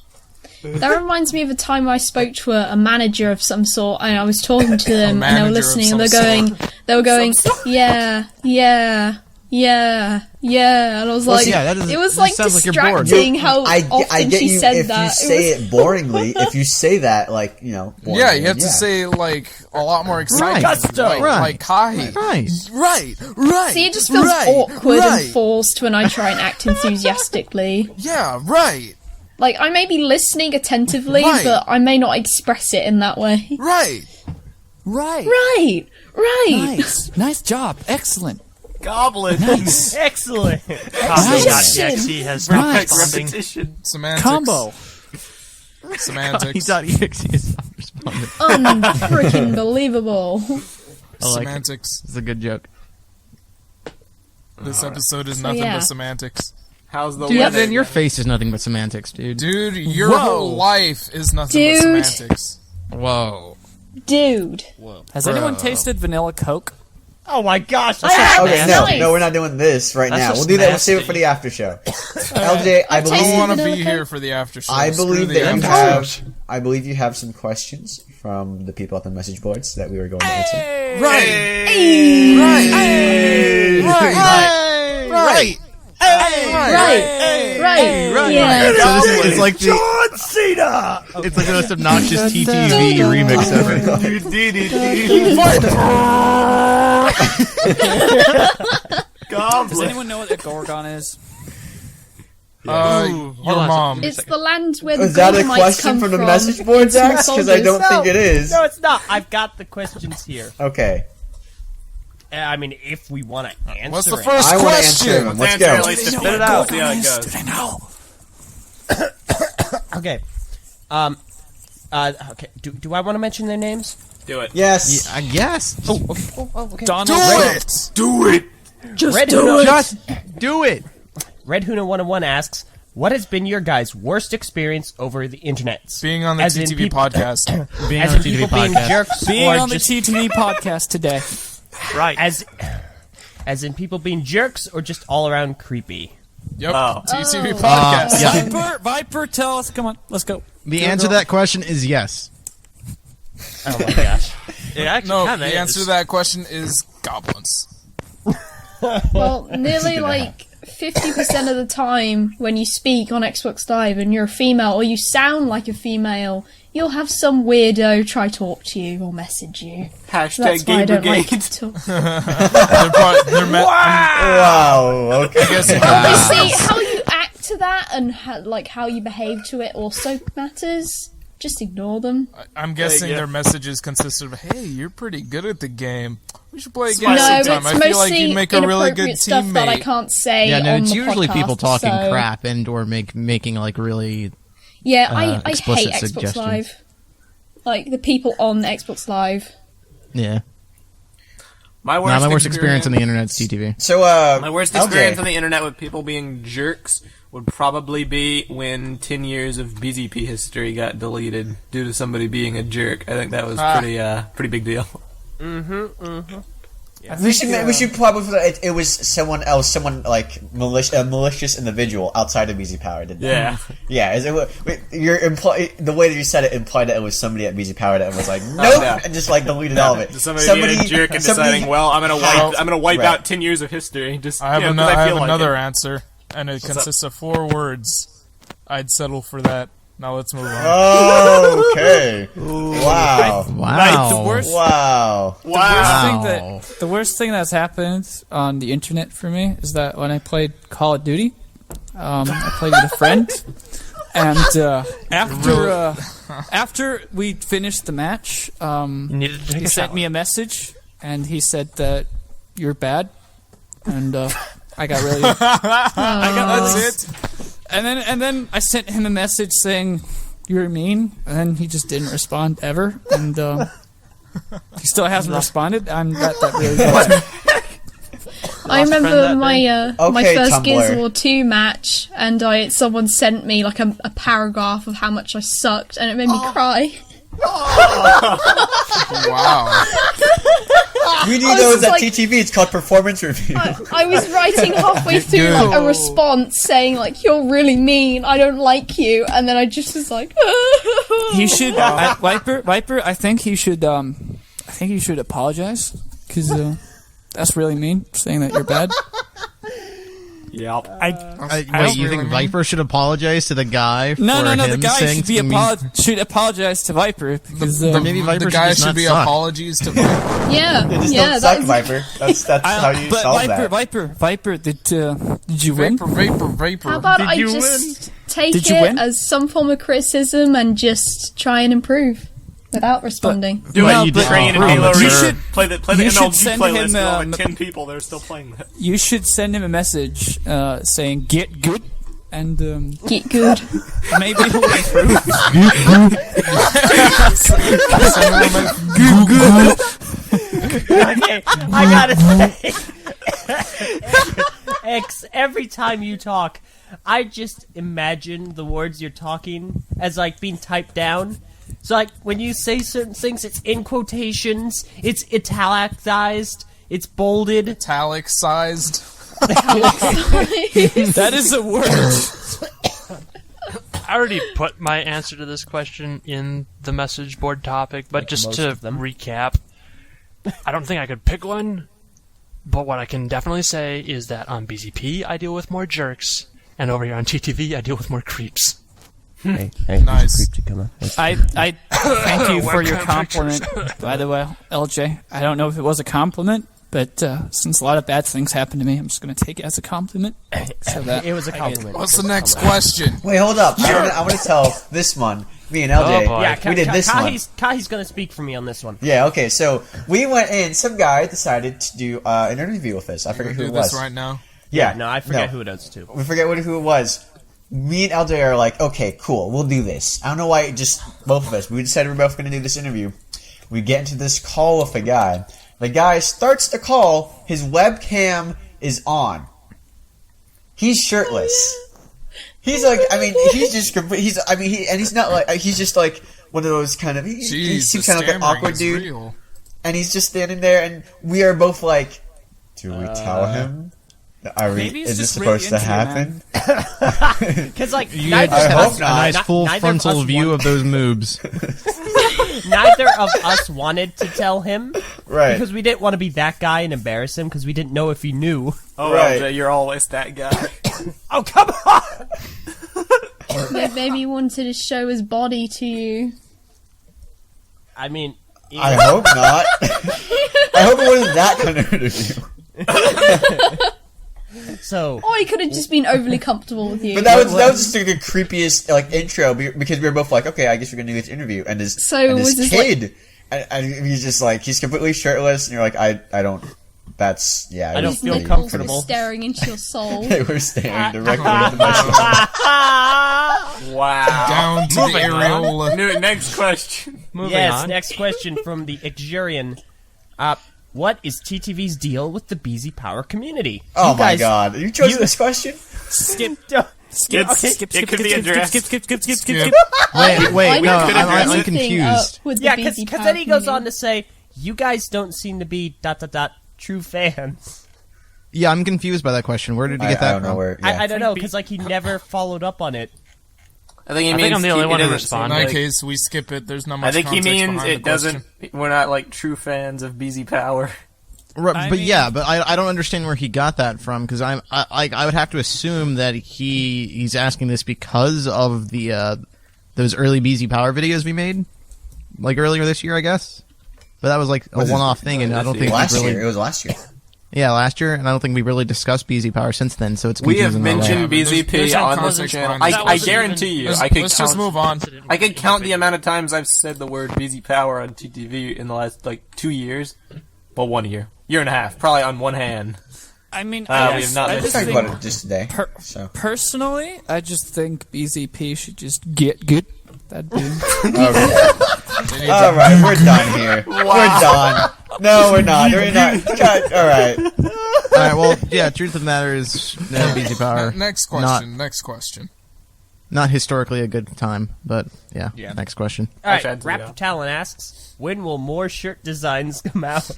That reminds me of a time I spoke to a manager of some sort, and I was talking to them, and they manager were of listening, and some they were going, yeah, and I was like, it was like sounds like you're bored. distracting how I often get she you said if that. you say it boringly. If you say that, like, boringly, Yeah, you have to say, like, a lot more exciting. Gusto. Like Kahi. Right. right. See, it just feels awkward and forced when I try and act enthusiastically. Yeah, right. Like, I may be listening attentively, Right. but I may not express it in that way. Right. Right. Nice job. Excellent. Goblin. Excellent. Kahi.exe has Right. stopped responding. Repetition. Semantics. Combo. Semantics. Kahi.exe is not responding. Unfreaking believable. I like it. Semantics. It's a good joke. This episode is nothing yeah. but semantics. How's the Dude, weather? then your face is nothing but semantics, dude. Dude, your whole life is nothing but Dude. semantics. Whoa. Dude. Has anyone tasted vanilla Coke? Oh my gosh. I have Okay, it. no, Nice. no, we're not doing this right That's now. just We'll do that. We'll save it nasty. for the after show. LJ, I I don't believe want to vanilla be Coke? here for the after show. I Screw believe the that you after show. have. I believe you have some questions from the people at the message boards that we were going to answer. Right. Right. Yeah. So this is, it's like the John Cena. It's like the most obnoxious TTV remix ever. Does anyone know what a Gorgon is? Your mom. It's the land where the Is that a Golden question come from the message boards, Some Axe? Because I don't soldiers. think it is. No, it's not. I've got the questions here. Okay. I mean, if we want to answer What's the it. first I want to answer question? them. Let's Answer go. at least to spit it out. See how it goes. Okay. Okay. Do I want to mention their names? Do it. Yes. I guess. Oh, okay. Donald. Do it! Red Huna, Just do it. Red Huna 101 asks, what has been your guys' worst experience over the internet? Being on the As in TTV people- podcast. Being As on in the TTV people being podcast. jerks Being or on the just TTV podcast today. Right. as in people being jerks or just all around creepy? Yep. Oh. TTV podcast. Yeah. Viper, tell us. Come on, let's go. The answer to that question is yes. Oh my gosh. It actually No, kinda the answer is. to that question is goblins. Well, nearly like 50% of the time when you speak on Xbox Live and you're a female or you sound like a female, you'll have some weirdo try talk to you or message you. So Hashtag that's why I gay don't like brigade. to talk. Wow. Okay. You see, how you act to that and how you behave to it also matters. Just ignore them. I'm guessing Yeah. their messages consist of, "Hey, you're pretty good at the game. We should play a game No, sometime. it's I feel like mostly you'd make a really good inappropriate stuff that I teammate." can't say. Yeah, no, on it's the usually podcast, people talking so- crap and or making like really. Yeah, I hate explicit Xbox suggestions. Live. Like the people on Xbox Live. Yeah. My Nah, my worst experience on the internet is TTV. So, My worst experience on the internet with people being jerks would probably be when 10 years of BZP history got deleted due to somebody being a jerk. I think that was pretty big deal. We should probably it was someone else, someone like a malicious individual outside of BZ Power did that. Yeah. The way that you said it implied that it was somebody at BZ Power that was like nope, and just like deleted all of it. Somebody being a jerk and deciding, well, I'm gonna wipe out 10 years of history. Just I have like another answer, and it consists of 4 words. I'd settle for that. Now let's move on. Okay. Wow. The worst thing that's happened on the internet for me is that when I played Call of Duty, I played with a friend, and after we finished the match, he sent me a message, and he said that you're bad, and I got really. That's it. And then I sent him a message saying you're mean, and then he just didn't respond ever, and he still hasn't responded. That really bugs me. I remember my first Tumblr. Gears of War 2 match, and someone sent me like a paragraph of how much I sucked, and it made me cry. Wow. We do those at TTV. It's called performance review. I was writing halfway through like a response saying like you're really mean, I don't like you, and then I just was like he should Viper. I think you should apologize, because that's really mean, saying that you're bad. Yeah. Wait, you think Viper should apologize to the guy? No. him The guy saying should apologize to Viper, because maybe Viper the guy should should be suck. apologies to Viper. yeah, Suck, Viper. That's how you solve that. Viper, did you win? Viper. How about I just take it as some form of criticism and just try and improve without responding? Do it. You train in Halo you Reach. should Play the MLG playlist with all like 10 people. They're still playing that. You should send him a message saying "Get good" and Get good. maybe he'll improve. Okay, I gotta say, X, every time you talk, I just imagine the words you're talking as like being typed down. So like when you say certain things, it's in quotations, it's italicized, it's bolded. Italic-sized. That is a word. I already put my answer to this question in the message board topic, but just to recap, I don't think I could pick one, but what I can definitely say is that on BZP I deal with more jerks, and over here on TTV I deal with more creeps. Hey, Nice. I thank you for your compliment, by the way, LJ. I don't know if it was a compliment, but since a lot of bad things happened to me, I'm just going to take it as a compliment. So that It was a compliment. What's the next question? Wait, hold up. I want to tell this one. Me and LJ, boy. Yeah, we did this one. Kahi's gonna speak for me on this one. Yeah, okay, so we went in, some guy decided to do an interview with us. I forget who Do it was. this right now. Yeah, No, I forget who it is too. We forget who it was. Me and LJ are like, okay, cool, we'll do this. I don't know why, just both of us. We decided we're both going to do this interview. We get into this call with a guy. The guy starts the call. His webcam is on. He's shirtless. He's like, I mean, he's just, he's not like, he's just like one of those kind of, he seems kind of like an awkward dude. Real. And he's just standing there, and we are both like, do we tell him? Is this supposed to happen? Because like I hope not. A nice full frontal view of those moobs. Neither of us wanted to tell him, Right. Because we didn't want to be that guy and embarrass him, because we didn't know if he knew. Oh, Right. LJ, you're always that guy. Oh, come on! Maybe he wanted to show his body to you. I mean, I hope not. I hope it wasn't that kind of interview. so Or he could have just been overly comfortable with you. But that was just like the creepiest like intro because we were both like, okay, I guess we're gonna do this interview, and this was this, kid, and he's just like he's completely shirtless, and you're like, I don't. That's I don't His feel nipples comfortable. were staring into your soul. They were staring directly into my soul. Wow. Down to the Moving on. areola. Next question. Moving Yes, on. next question from the Eljay. What is TTV's deal with the BZ Power community? Oh You my guys- god! You chose this question? Skip. It could be addressed. Skip. Wait, no, I'm anything, confused. with the Yeah, BZ because Power then he goes community. on to say, you guys don't seem to be ... true fans? Yeah, I'm confused by that question. Where did you get that I don't from? know where. Yeah. I don't know, because he never followed up on it. I think I think I'm the only one who responded. In that case, we skip it. There's not much I think he context means behind it the question. doesn't. We're not like true fans of BZ Power. Right, I but mean- yeah, but I don't understand where he got that from because I would have to assume that he's asking this because of the those early BZ Power videos we made like earlier this year, I guess. But that was like a one-off thing, and I don't think Last we really, year. It was last year. yeah, last year, and I don't think we really discussed BZ Power since then. So it's We have confusing that way. mentioned There's BZP no on this context channel. behind it. That I wasn't guarantee even- you, Let's, I could let's count. just move on. I could count the amount of times I've said the word BZ Power on TTV in the last like 2 years. Well, 1 year, year and a half, probably on one hand. I mean, we I have just, not I We just talked think about it just today. So. personally, I just think BZP should just get good. That'd be Okay. All right, we're done here. We're done. No, we're not. We're not. Cut. All right. All right, well, yeah. Truth of the matter is, BZ Power. Next Not, question. Next question. not historically a good time, but yeah. Yeah. Next question. All Actually, right, I had to Raptor Talon asks, when will more shirt designs come out?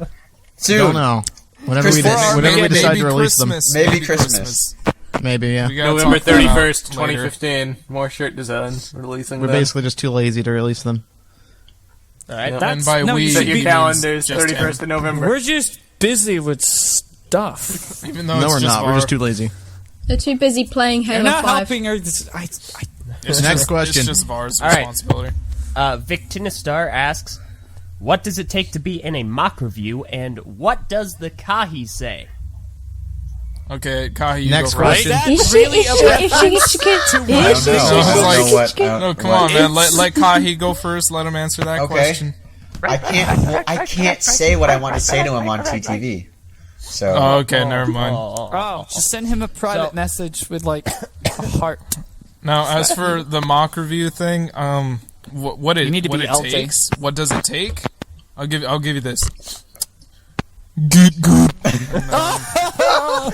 Soon. Don't know. Whenever we, Christmas. whenever we Maybe decide to release Christmas. Maybe Christmas. them, maybe yeah. We gotta November talk that out 31st, later. 2015. More shirt designs releasing. We're them. basically just too lazy to release them. All right, Yeah. And by No, we, you Set should your he means calendars, just 31st of November. we're just busy with stuff. him. Even though No, it's we're just not. We're just too lazy. They're too busy playing You're Halo not 5. helping her. It's Next just, question. It's just Var's All right. responsibility. Victinistar asks, what does it take to be in a mock review, and what does the Kahi say? Okay, Kahi, you Next go first. question. Is she? Is she? Is she? Is she? Is she? I don't know. Is she? I don't know what. No, come on, man. Let Kahi go first. Let him answer that Okay. question. I can't say what I want to say to him on TTV. So. Oh, okay, never mind. Oh, just send him a private So- message with like a heart. Now, as for the mock review thing, what it You need to what be it Eljay. takes, what does it take? I'll give you this. Good.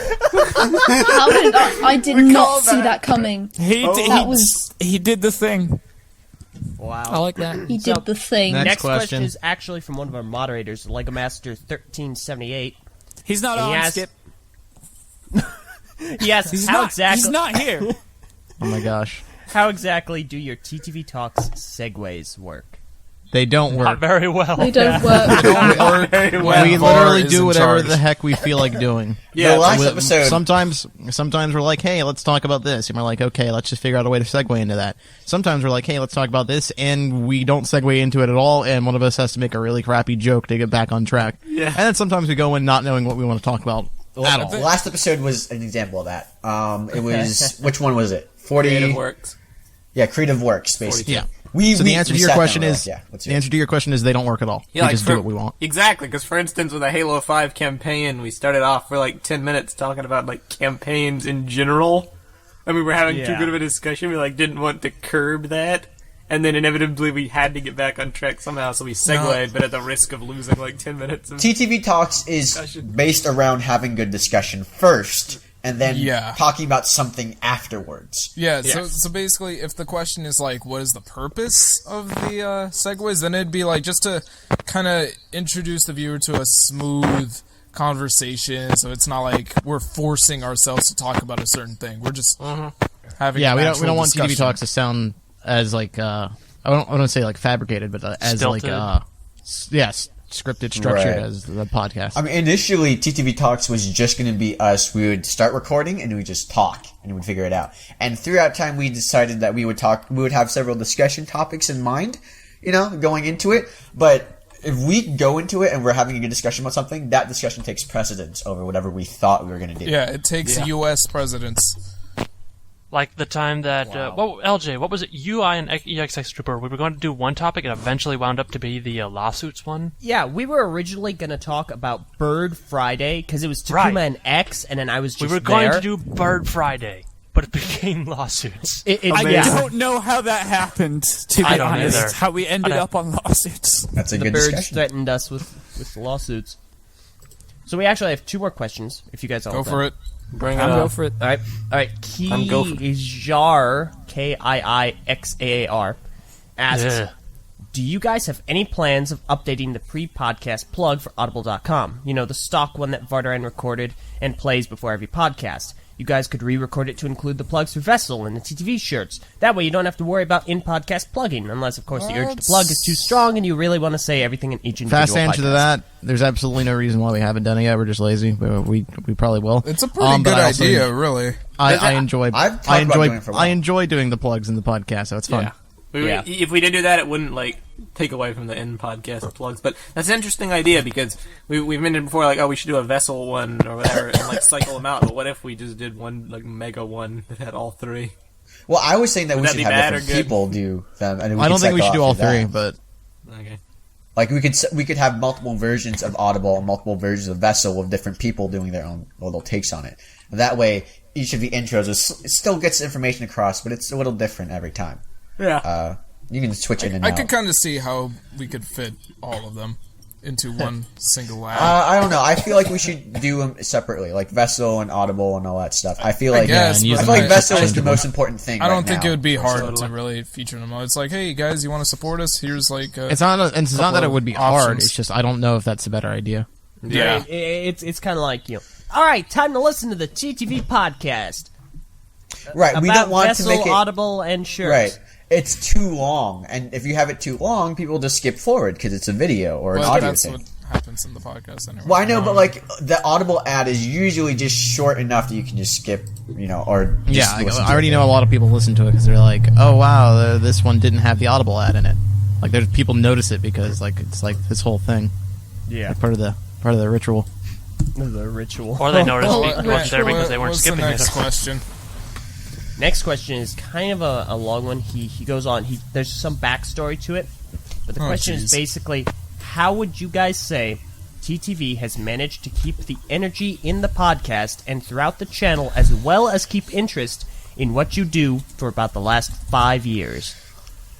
How did I did not see that coming. That was He did the thing. I Wow. like that. he did the thing. Next Next question question. is actually from one of our moderators, LegoMaster1378. He's not He on has- Skip. He asks, He's how not. exactly He's not here. Oh my gosh. how exactly do your TTV Talks segues work? They don't Not work. very well. They don't work. Very well. We Var literally is do in whatever charge. the heck we feel like doing. Yeah, the last We- episode. Sometimes we're like, hey, let's talk about this, and we're like, okay, let's just figure out a way to segue into that. Sometimes we're like, hey, let's talk about this, and we don't segue into it at all, and one of us has to make a really crappy joke to get back on track. Yeah. And then sometimes we go in not knowing what we want to talk about at all. The last episode was an example of that. It was which one was it? 40. Creative works. Yeah, creative works basically. Yeah. We, So we, the answer we to your sat down question and we're is like, yeah, let's the do it. answer to your question is they don't work at all. Yeah, we like just do what we want. Exactly, because for instance, with a Halo 5 campaign, we started off for like 10 minutes talking about like campaigns in general. I mean, we're having too Yeah. good of a discussion. We like didn't want to curb that, and then inevitably we had to get back on track somehow. So we segued, but at the risk of losing like 10 minutes. Of TTV Talks is Discussion. based around having good discussion first, and then Yeah. talking about something afterwards. Yeah, so basically, if the question is like, what is the purpose of the segues, then it'd be like just to kind of introduce the viewer to a smooth conversation, so it's not like we're forcing ourselves to talk about a certain thing. We're just having Yeah, an we actual don't want TTV discussion. Talks to sound as like I don't want to say like fabricated, but as Stilted. like scripted, structured Right. as the podcast. I mean, initially, TTV Talks was just going to be us. We would start recording and we would just talk and we would figure it out. And throughout time, we decided that we would talk. We would have several discussion topics in mind, going into it. But if we go into it and we're having a good discussion about something, that discussion takes precedence over whatever we thought we were going to do. Yeah, it takes U.S. presidents. Like the time that, Eljay, what was it? UI and EXX Trooper. We were going to do one topic, and eventually wound up to be the lawsuits one. Yeah, we were originally going to talk about Bird Friday, because it was Takuma Right. and X, and then I was just We were going there. to do Bird Friday, but it became lawsuits. It, I yeah. don't know how that happened, to be I don't honest. either. How we ended I don't- up on lawsuits. That's a The good birds discussion. threatened us with lawsuits. So we actually have two more questions, if you guys all Go for it. bring it I'll go up. for it. All right. I'm go for- Kiixaar, Kiixaar, asks, Ugh. Do you guys have any plans of updating the pre-podcast plug for Audible.com? You know, the stock one that Vardaran recorded and plays before every podcast. You guys could re-record it to include the plugs for Vessel and the TTV shirts. That way you don't have to worry about in-podcast plugging, unless, of course, the urge to plug is too strong and you really want to say everything in each individual Fast answer podcast. to that, there's absolutely no reason why we haven't done it yet. We're just lazy. We probably will. It's a pretty good idea, really. I enjoy I've talked about doing it for a while. I enjoy doing the plugs in the podcast, so it's fun. Yeah. Yeah. If we did do that, it wouldn't take away from the end podcast plugs. But that's an interesting idea because we've mentioned before, we should do a Vessel one or whatever and cycle them out. But what if we just did one mega one that had all three? Well, I was saying that Would we that should be have bad or different good? people do them. And I don't think we should do all three, that. but Okay. We could have multiple versions of Audible and multiple versions of Vessel with different people doing their own little takes on it. And that way, each of the intros it still gets information across, but it's a little different every time. Yeah. You can switch in and I out. could kind of see how we could fit all of them into one single ad. I don't know. I feel like we should do them separately, like Vessel and Audible and all that stuff. I feel like guess, Yeah, and I use feel like them Vessel is the interchangeable. most important thing. I don't right think now. it would be hard Totally. to really feature them all. It's like, hey guys, you want to support us? Here's it's not that it would be hard. options. It's just I don't know if that's a better idea. yeah. It's kind of like, all right, time to listen to the TTV podcast. Right. We about don't want Vessel, to make it Audible, and shirts. right. It's too long, and if you have it too long, people just skip forward because it's a video or an Well, audio that's thing. what happens in the podcast anyway. Well, I know, but the Audible ad is usually just short enough that you can just skip, or just Yeah, listen I to already it. know a lot of people listen to it because they're like, "Oh wow, this one didn't have the Audible ad in it." There's people notice it because it's this whole thing, Yeah. part of the ritual. The ritual. Or they noticed Oh, it wasn't there because they weren't What's skipping the next it. question? Next question is kind of a long one. He goes on. There's some backstory to it, but the question is jeez. basically, how would you guys say TTV has managed to keep the energy in the podcast and throughout the channel, as well as keep interest in what you do for about the last 5 years?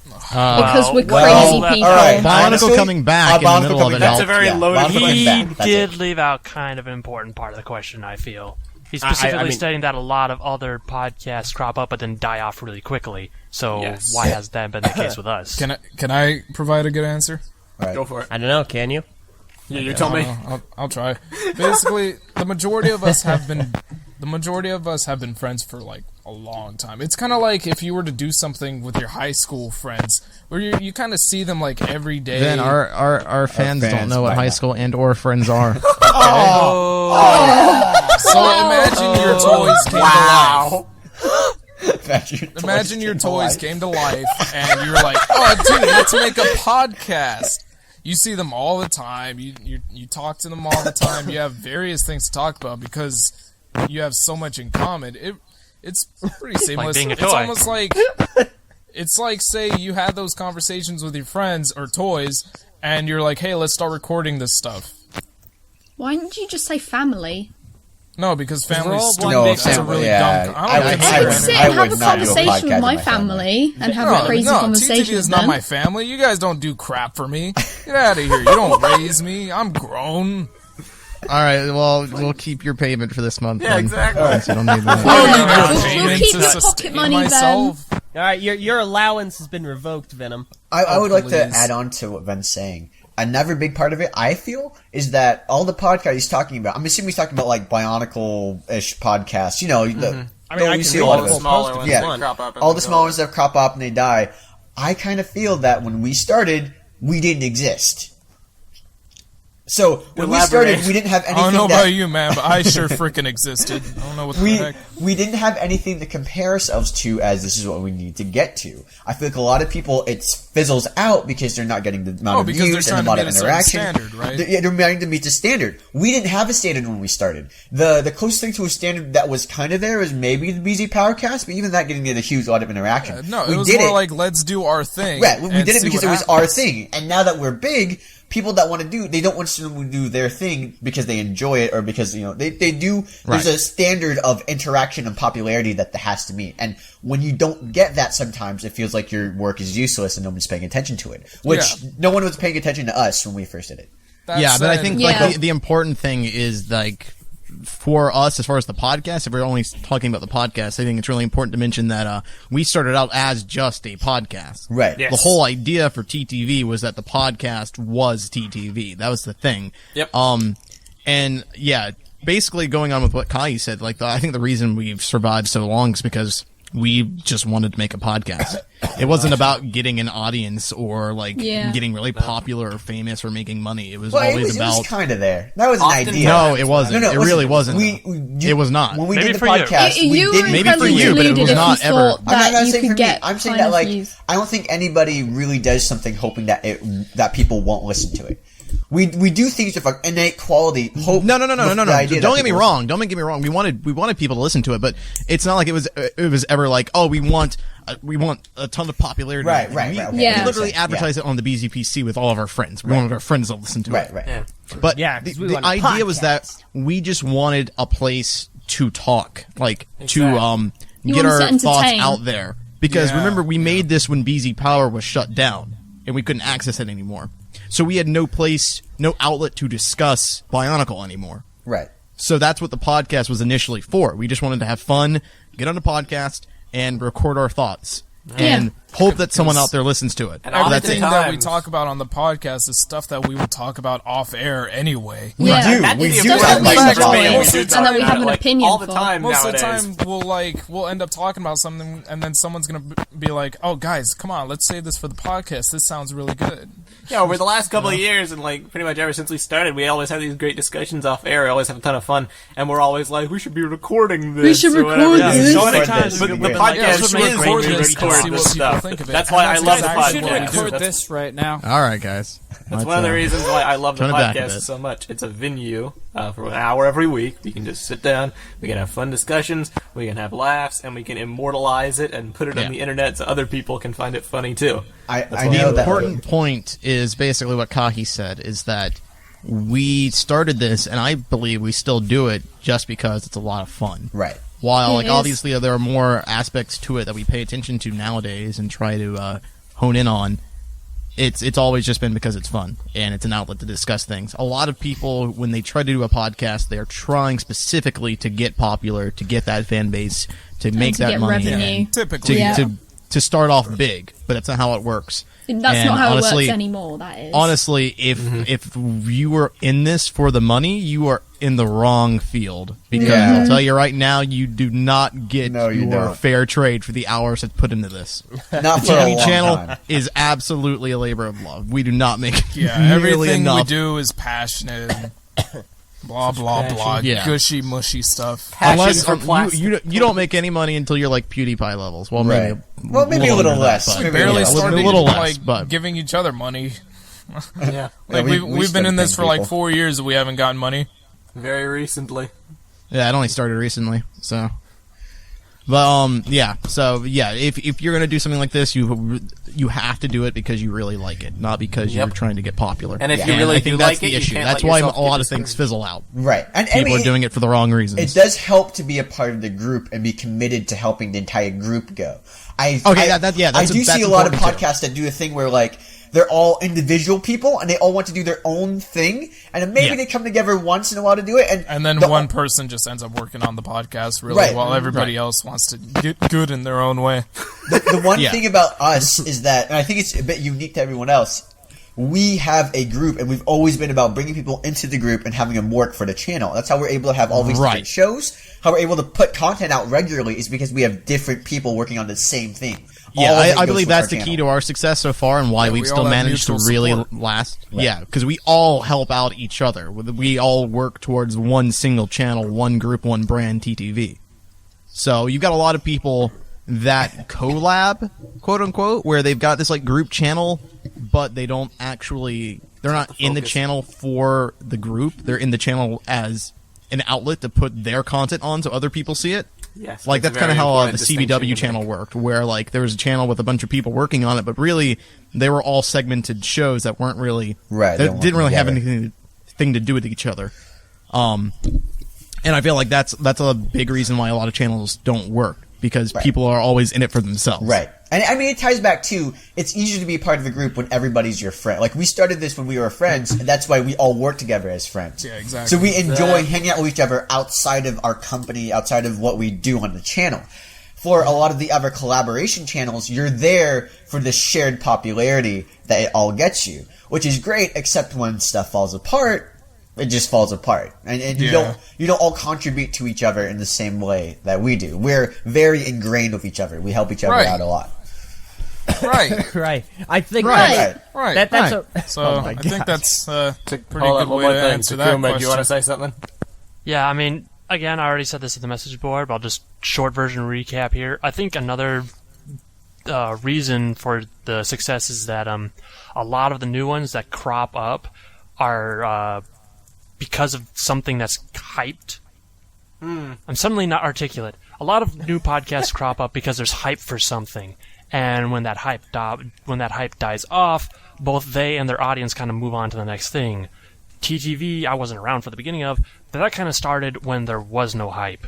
Because we're well, crazy people. all right. Bionicle Honestly, coming back in the Bionicle middle of coming it back. helped. That's a very loaded Bionicle coming He back. That's did it. leave out kind of an important part of the question, I feel. He's I specifically mean- stating that a lot of other podcasts crop up but then die off really quickly. So Yes. why has that been the case with us? Can I provide a good answer? Go for it. I don't know. Can you? Yeah, you tell me. I'll try. Basically, the majority of us have been friends for a long time. It's kind of like if you were to do something with your high school friends, where you kind of see them every day. Then our fans don't fans know what might high not. school and or friends are. So imagine your toys came to life. Imagine your toys came to life, and you're like, "Oh, dude, let's make a podcast." You see them all the time. You talk to them all the time. You have various things to talk about because you have so much in common. It's pretty seamless. being a It's toy. almost like say you had those conversations with your friends or toys, and you're like, "Hey, let's start recording this stuff." Why didn't you just say family? No, because we're family's all stupid. one big That's a family. really Yeah, dumb. I I don't would- consider I I would would- sit I and have would a not do a conversation podcast with my with my family. family and have a crazy conversation TTV is with not them. my family. You guys don't do crap for me. Get out of here. You don't raise me. I'm grown. All right, well, we'll keep your payment for this month. Yeah, then, exactly. since you don't need that. I don't need We'll your payment keep to your pocket sustain money, myself. All right, your allowance has been revoked, Venom. I would like to please. add on to what Ben's saying. Another big part of it, I feel, is that all the podcasts he's talking about, I'm assuming he's talking about Bionicle-ish podcasts, I mean, I you can see read a lot the of whole it. smaller post ones Yeah. that crop up. in All the the small middle. ones that crop up and they die. I kind of feel that when we started, we didn't exist. So when we started, Elaborate. we didn't have I anything. don't know that, about you, man, but I sure freaking existed. I don't know what the heck. we didn't have anything to compare ourselves to as this is what we need to get to. I feel like a lot of people, it fizzles out because they're not getting the amount of because they're views and trying the to amount of meet a certain interaction. standard, right? They're trying to meet the standard. We didn't have a standard when we started. The closest thing to a standard that was kind of there was maybe the BZ Powercast, but even that didn't get a huge lot of interaction. No, we it was did more like, let's do our thing. Yeah, we and did it see because what it was our happens. thing. And now that we're big, people that want to do, they don't want to do their thing because they enjoy it or because, they do, Right. there's a standard of interaction and popularity that has to meet. And when you don't get that sometimes, it feels like your work is useless and nobody's paying attention to it. Which, Yeah. no one was paying attention to us when we first did it. That Yeah, but I said- think Yeah. the important thing is for us, as far as the podcast, if we're only talking about the podcast, I think it's really important to mention that we started out as just a podcast. Right. Yes. The whole idea for TTV was that the podcast was TTV. That was the thing. Yep. And yeah, basically going on with what Kahi said, like I think the reason we've survived so long is because we just wanted to make a podcast. It wasn't about getting an audience or like getting really popular or famous or making money. It was always about. It was kind of there. That was an idea. No, it wasn't. No, it really wasn't. It was not. When we Maybe did the for you. podcast, we You were didn't. Maybe for you, but it was not ever. I'm not you saying could for me. get I'm saying kind that of like views. I don't think anybody really does something hoping that that people won't listen to it. We do things with like innate quality. Hope. No. the Don't idea get that me people- wrong. Don't get me wrong. We wanted people to listen to it, but it's not like it was ever like, oh, we want a ton of popularity. Right. We Yeah. literally advertise it on the BZPC with all of our friends. We wanted our friends to listen to it. Right. Yeah. But Yeah, 'cause we the want a idea was podcast. that we just wanted a place to talk, like Exactly. to You get want us our to thoughts entertain. out there. Because Yeah. remember, we made this when BZ Power was shut down, and we couldn't access it anymore. So we had no outlet to discuss Bionicle anymore. Right. So that's what the podcast was initially for. We just wanted to have fun, get on the podcast, and record our thoughts. And hope that someone out there listens to it. And That's Everything it. that we Times. talk about on the podcast is stuff that we would talk about off air anyway. We Yeah. do. That We is do the Stuff have that we like enjoy. that. We do And talk that we about have it, an like, opinion all the for. time Most nowadays. of the time, we'll end up talking about something, and then someone's gonna be like, "Oh, guys, come on, let's save this for the podcast. This sounds really good." Yeah, over the last couple of years, and like pretty much ever since we started, we always have these great discussions off air. We always have a ton of fun, and we're always like, we should be recording this. We should or whatever. record Yeah, this. so many Record times, this. but the Yeah, podcast this is would make going great to radio record see what this people stuff. think of it. That's And why that's I love the exactly I what should we podcast. do. record That's- this right now. All right, guys. That's one of the reasons why I love the turn it back a podcast bit. so much. It's a venue for an hour every week. We can just sit down, we can have fun discussions, we can have laughs, and we can immortalize it and put it Yeah. on the internet so other people can find it funny too. I why know The that. important point is basically what Kahi said, is that we started this, and I believe we still do it just because it's a lot of fun. Right. While, It like, is. obviously there are more aspects to it that we pay attention to nowadays and try to hone in on, it's always just been because it's fun, and it's an outlet to discuss things. A lot of people, when they try to do a podcast, they are trying specifically to get popular, to get that fan base, to make to that get money, revenue. Typically, Yeah. to start off big. But that's not how it works. That's And not how honestly, it works anymore. That is. Honestly, if you were in this for the money, you are in the wrong field. Because Yeah. I'll tell you right now, you do not get No, you your don't. fair trade for the hours that's put into this. Not for a TV long channel time. is absolutely a labor of love. We do not make yeah, nearly everything we enough. do is passionate. Blah blah blah, Yeah. gushy mushy stuff. Passion Unless for plastic. you don't make any money until you're like PewDiePie levels. Well, maybe Right. Well, maybe a little under that, less. but- Maybe Barely a little started a little less, like but giving each other money. Yeah, Like we we've been in started this for paying like people. 4 years and we haven't gotten money. very recently. Yeah, it only started recently, so. But yeah. So yeah, if you're gonna do something like this, you have to do it because you really like it, not because you're Yep. trying to get popular. And if Yeah. you really I do think that's like the it, you issue. can't That's let why a yourself lot get of things discouraged. fizzle out. Right. And I People mean, are doing it for the wrong reasons. It does help to be a part of the group and be committed to helping the entire group go. Okay, I that's I do that's see a lot of important, too. podcasts that do a thing where like they're all individual people and they all want to do their own thing, and then maybe Yeah. they come together once in a while to do it, And then the- one person just ends up working on the podcast really Right. while everybody else wants to get good in their own way. The one Yeah. thing about us is that, and I think it's a bit unique to everyone else, we have a group, and we've always been about bringing people into the group and having them work for the channel. That's how we're able to have all these Right. different shows. How we're able to put content out regularly is because we have different people working on the same thing. Yeah, All of it I goes believe with that's our the key channel. to our success so far, and why Yeah, we've we still all have managed to mutual really support. last. Yeah, because we all help out each other. We all work towards one single channel, one group, one brand, TTV. So you've got a lot of people that collab, quote unquote, where they've got this like group channel, but they don't actually. They're not in the focus. channel for the group. They're in the channel as an outlet to put their content on, so other people see it. Yes, Like that's a kind of very how the important distinction CBW to make. channel worked, where like there was a channel with a bunch of people working on it, but really they were all segmented shows that weren't really Right, they that weren't didn't really have together. anything to do with each other. And I feel like that's a big reason why a lot of channels don't work, because people are always in it for themselves. Right. And I mean, it ties back to, it's easier to be a part of a group when everybody's your friend. Like, we started this when we were friends, and that's why we all work together as friends. Yeah, exactly. So we enjoy hanging out with each other outside of our company, outside of what we do on the channel. For a lot of the other collaboration channels, you're there for the shared popularity that it all gets you, which is great, except when stuff falls apart, it just falls apart. And you don't all contribute to each other in the same way that we do. We're very ingrained with each other. We help each other out a lot. Right. Right. I think Right. that's So I think that's a pretty good way to answer that question. Do you want to say something? Yeah, I mean, again, I already said this in the message board, but I'll just short version recap here. I think another reason for the success is that a lot of the new ones that crop up are because of something that's hyped. I'm suddenly not articulate. A lot of new podcasts crop up because there's hype for something, and when that hype dies off, both they and their audience kind of move on to the next thing. TTV, I wasn't around for the beginning of, but that kind of started when there was no hype.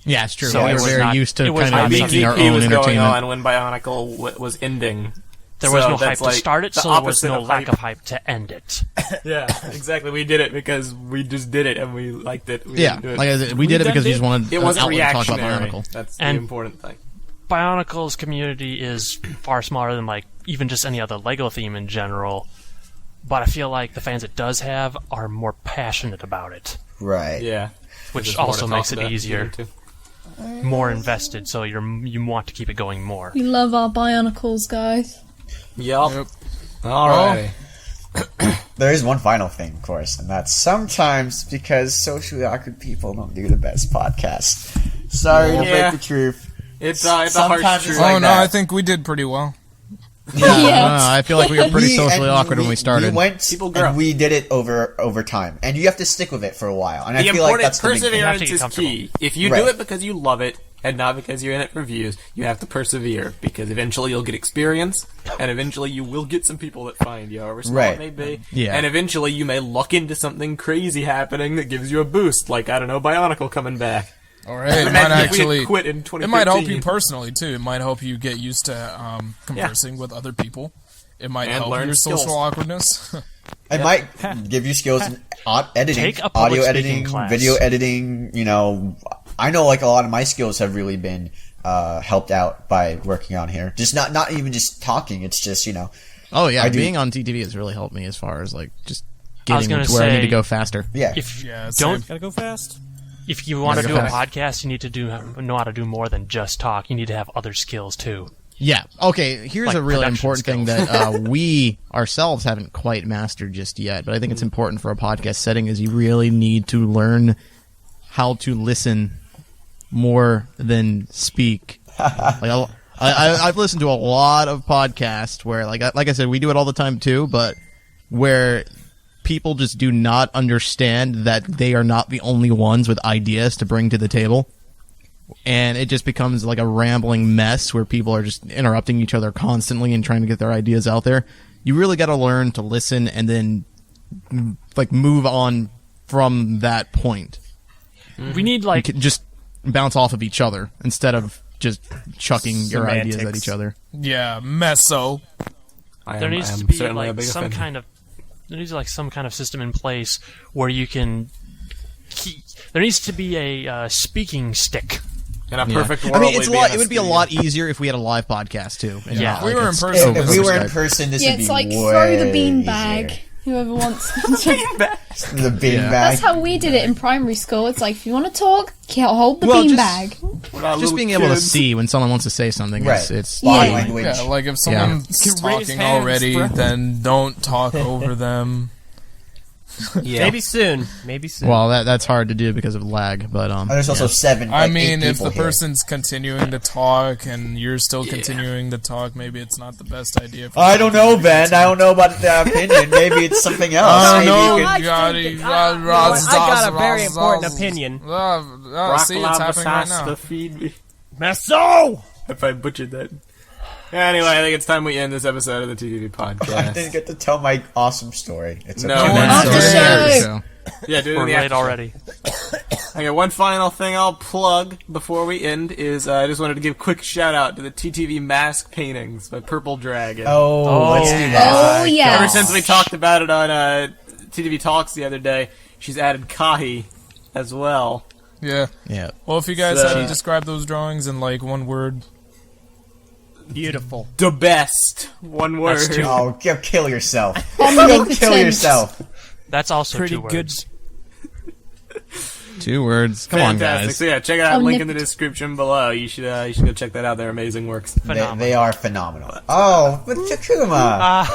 Yeah, it's true. So we it were was very not- used to it was kind of not making our VP own was going entertainment. on when Bionicle was ending. There was So no hype that's to like start it, the so there was opposite no of lack hype. of hype to end it. Yeah, exactly. We did it because we just did it and we liked it. We Yeah, didn't do it. like I said, we did it because we just wanted It an wasn't outlet to talk about reactionary. Bionicle. That's the And- important thing. Bionicle's community is far smaller than like even just any other Lego theme in general, but I feel like the fans it does have are more passionate about it, Right. Yeah. which There's more also to makes talk it about easier, too. more invested. So you want to keep it going more. We love our Bionicles, guys. Yep. Alrighty. There is one final thing, of course, and that's sometimes because socially awkward people don't do the best podcast. Sorry to Yeah. break the truth. It's a Sometimes harsh it's truth. like Oh no, that. I think we did pretty well. I don't know, I feel like we were pretty socially and awkward when we started. We went People grow. and we did it over time, and you have to stick with it for a while. And I The feel like important that's the big thing. You have to perseverance get is comfortable. key. If you Right. do it because you love it and not because you're in it for views, you have to persevere because eventually you'll get experience and eventually you will get some people that find you, however small Right. it may be. Yeah. And eventually you may luck into something crazy happening that gives you a boost, like, I don't know, Bionicle coming back. All right, it might Imagine if we had actually. quit in It 2015. might help you personally too. It might help you get used to conversing with other people. It might And help learn your skills. social awkwardness. It might give you skills in editing, Take a public audio speaking editing, class. video editing. You know, I know like a lot of my skills have really been helped out by working on here. Just not even just talking. It's just Oh yeah, I do- being on TTV has really helped me as far as like just I was getting gonna to where I need say- to go faster. yeah. If Yeah, don't same. Gotta go fast. if you want to Gotta do go a fast. podcast, you need to know how to do more than just talk. You need to have other skills too. Yeah. Okay. Here's Like a really production important thing skills. that we ourselves haven't quite mastered just yet, but I think it's important for a podcast setting is you really need to learn how to listen more than speak. Like I've listened to a lot of podcasts where, like I said, we do it all the time too, but where people just do not understand that they are not the only ones with ideas to bring to the table. And it just becomes like a rambling mess where people are just interrupting each other constantly and trying to get their ideas out there. You really got to learn to listen and then like move on from that point. We need like You can just bounce off of each other instead of just chucking your ideas at Semantics. each other. Yeah, Meso. there needs I to am be certainly a like big some offender. kind of system in place where you can. There needs to be a speaking stick. In a Yeah. perfect world, I mean, it's we'd be in it would be a studio. lot easier if we had a live podcast too. and Yeah. not, If we like, were in it's person, over If we were in Skype. person, this Yeah, would be it's like way throw the bean easier. bag. Whoever wants. The bean Yeah. bag. That's how we did it in primary school. It's like if you want to talk, hold the Well, bean just- bag. We're not Just little being able to kids. see when someone wants to say something. Right. It's Body Yeah. language. Yeah, like if someone's Can raise talking hands, already, bro. then don't talk over them. Yeah. Maybe soon. Maybe soon. well, that's hard to do because of lag. But And there's also seven. I like, mean, eight if the people here. person's continuing to talk and you're still continuing to talk, maybe it's not the best idea. For I don't know, Ben. I don't know about the opinion. Maybe it's something else. I Maybe know. you I could- got a very important opinion. See, it's happening right now. Feed me. Meso! If I butchered that. Anyway, I think it's time we end this episode of the TTV I Podcast. didn't get to tell my awesome story. It's No, okay. no, That's After the show. end of the show. Yeah, do it We're in the late after show. already. Okay, one final thing I'll plug before we end is I just wanted to give a quick shout out to the TTV mask paintings by Purple Dragon. Let's do that. Oh, yeah. Ever since we talked about it on TTV Talks the other day, she's added Kahi as well. Yeah. Yeah. Well, if you guys So- had to describe those drawings in like one word, Beautiful. The best. One word. That's two. Oh, go kill yourself. Go kill Omnipotent. yourself. That's also Pretty 2 good. words. 2 words. Come on, Fantastic. guys. So yeah, check it out. Link in the Omnipotent. description below. You should go check that out. They're amazing works. Phenomenal. They are phenomenal. Oh, but Takuma.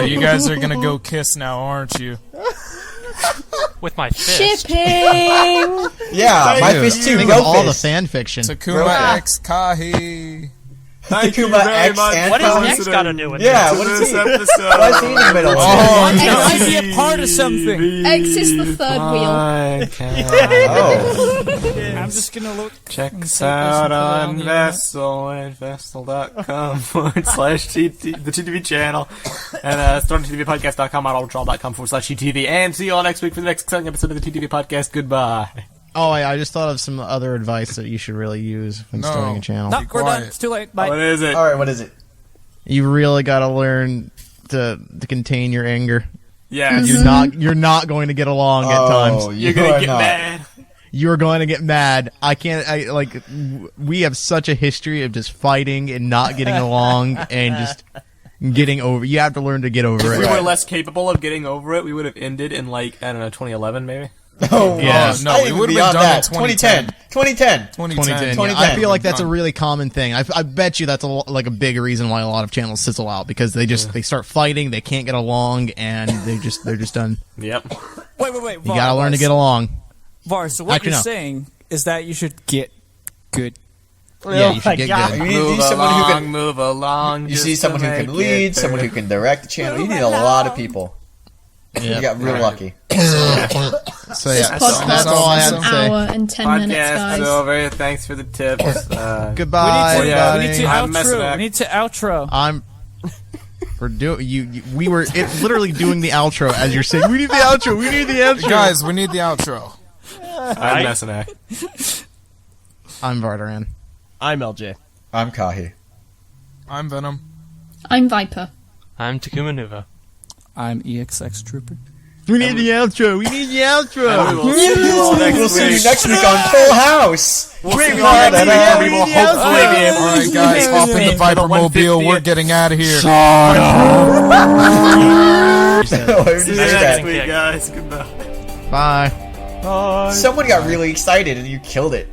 you guys are gonna go kiss now, aren't you? With my fist. Shipping! Yeah, my Dude, fist too. think Go of all the fist. fan fiction. Takuma Bro. X Kahi. Thank you Takuma very X much. and What does Kahi? X got to do with Yeah, this? what is This he? episode. Why is he in the middle? I might be a part of something. X is the third wheel. Oh. I'm just gonna look. Check and us take this and out put it on the Vessel at vessel.com/TTV, the TTV channel, and start TTVpodcast.com, autotroll.com/TTV, and see you all next week for the next exciting episode of the TTV Podcast. Goodbye. Oh, yeah, I just thought of some other advice that you should really use when No. starting a channel. No, we're done. quiet. It's too late. Bye. What is it? All right, what is it? You really got to learn to contain your anger. Yes. You're not going to get along at times. You're gonna get mad. You're going to get mad. We have such a history of just fighting and not getting along and just getting over. You have to learn to get over If we it. were less capable of getting over it, we would have ended in 2011 maybe. Oh, Yeah. No, I we think would've beyond been done in that. 2010. 2010. 2010. 2010. I feel like that's a really common thing. I bet you that's a big reason why a lot of channels sizzle out because they start fighting, they can't get along, and they're just done. Yep. Wait. You gotta learn to get along. Var, so what Actually, you're no. saying is that you should get good. Yeah, you should get good. You need Move someone who along, can. move along. You just see to someone who make can lead, it someone who through. can direct the channel. You need a lot of people. Yeah. You got real lucky. So yeah, Podcast that's all I have is to an say. hour and 10 minutes, Podcast guys. is over. Thanks for the tips. Goodbye, we everybody. need to I'm messing outro. back. We need to outro. We were literally doing the outro as you're saying. We need the outro. We need the outro. Guys, we need the outro. I'm Messanek. I'm Vardaran. I'm LJ. I'm Kahi. I'm Venom. I'm Viper. I'm Takuma Nuva. I'm EXX Trooper. We need the outro. We need the outro. And we will see you all next We'll see you week. next week on Full House. We'll see you all next week, and we will hopefully be able to Alright, guys, hop in the Viper Mobile. We're getting out of here. See you next week, guys. Goodbye. Bye. Someone got really excited and you killed it.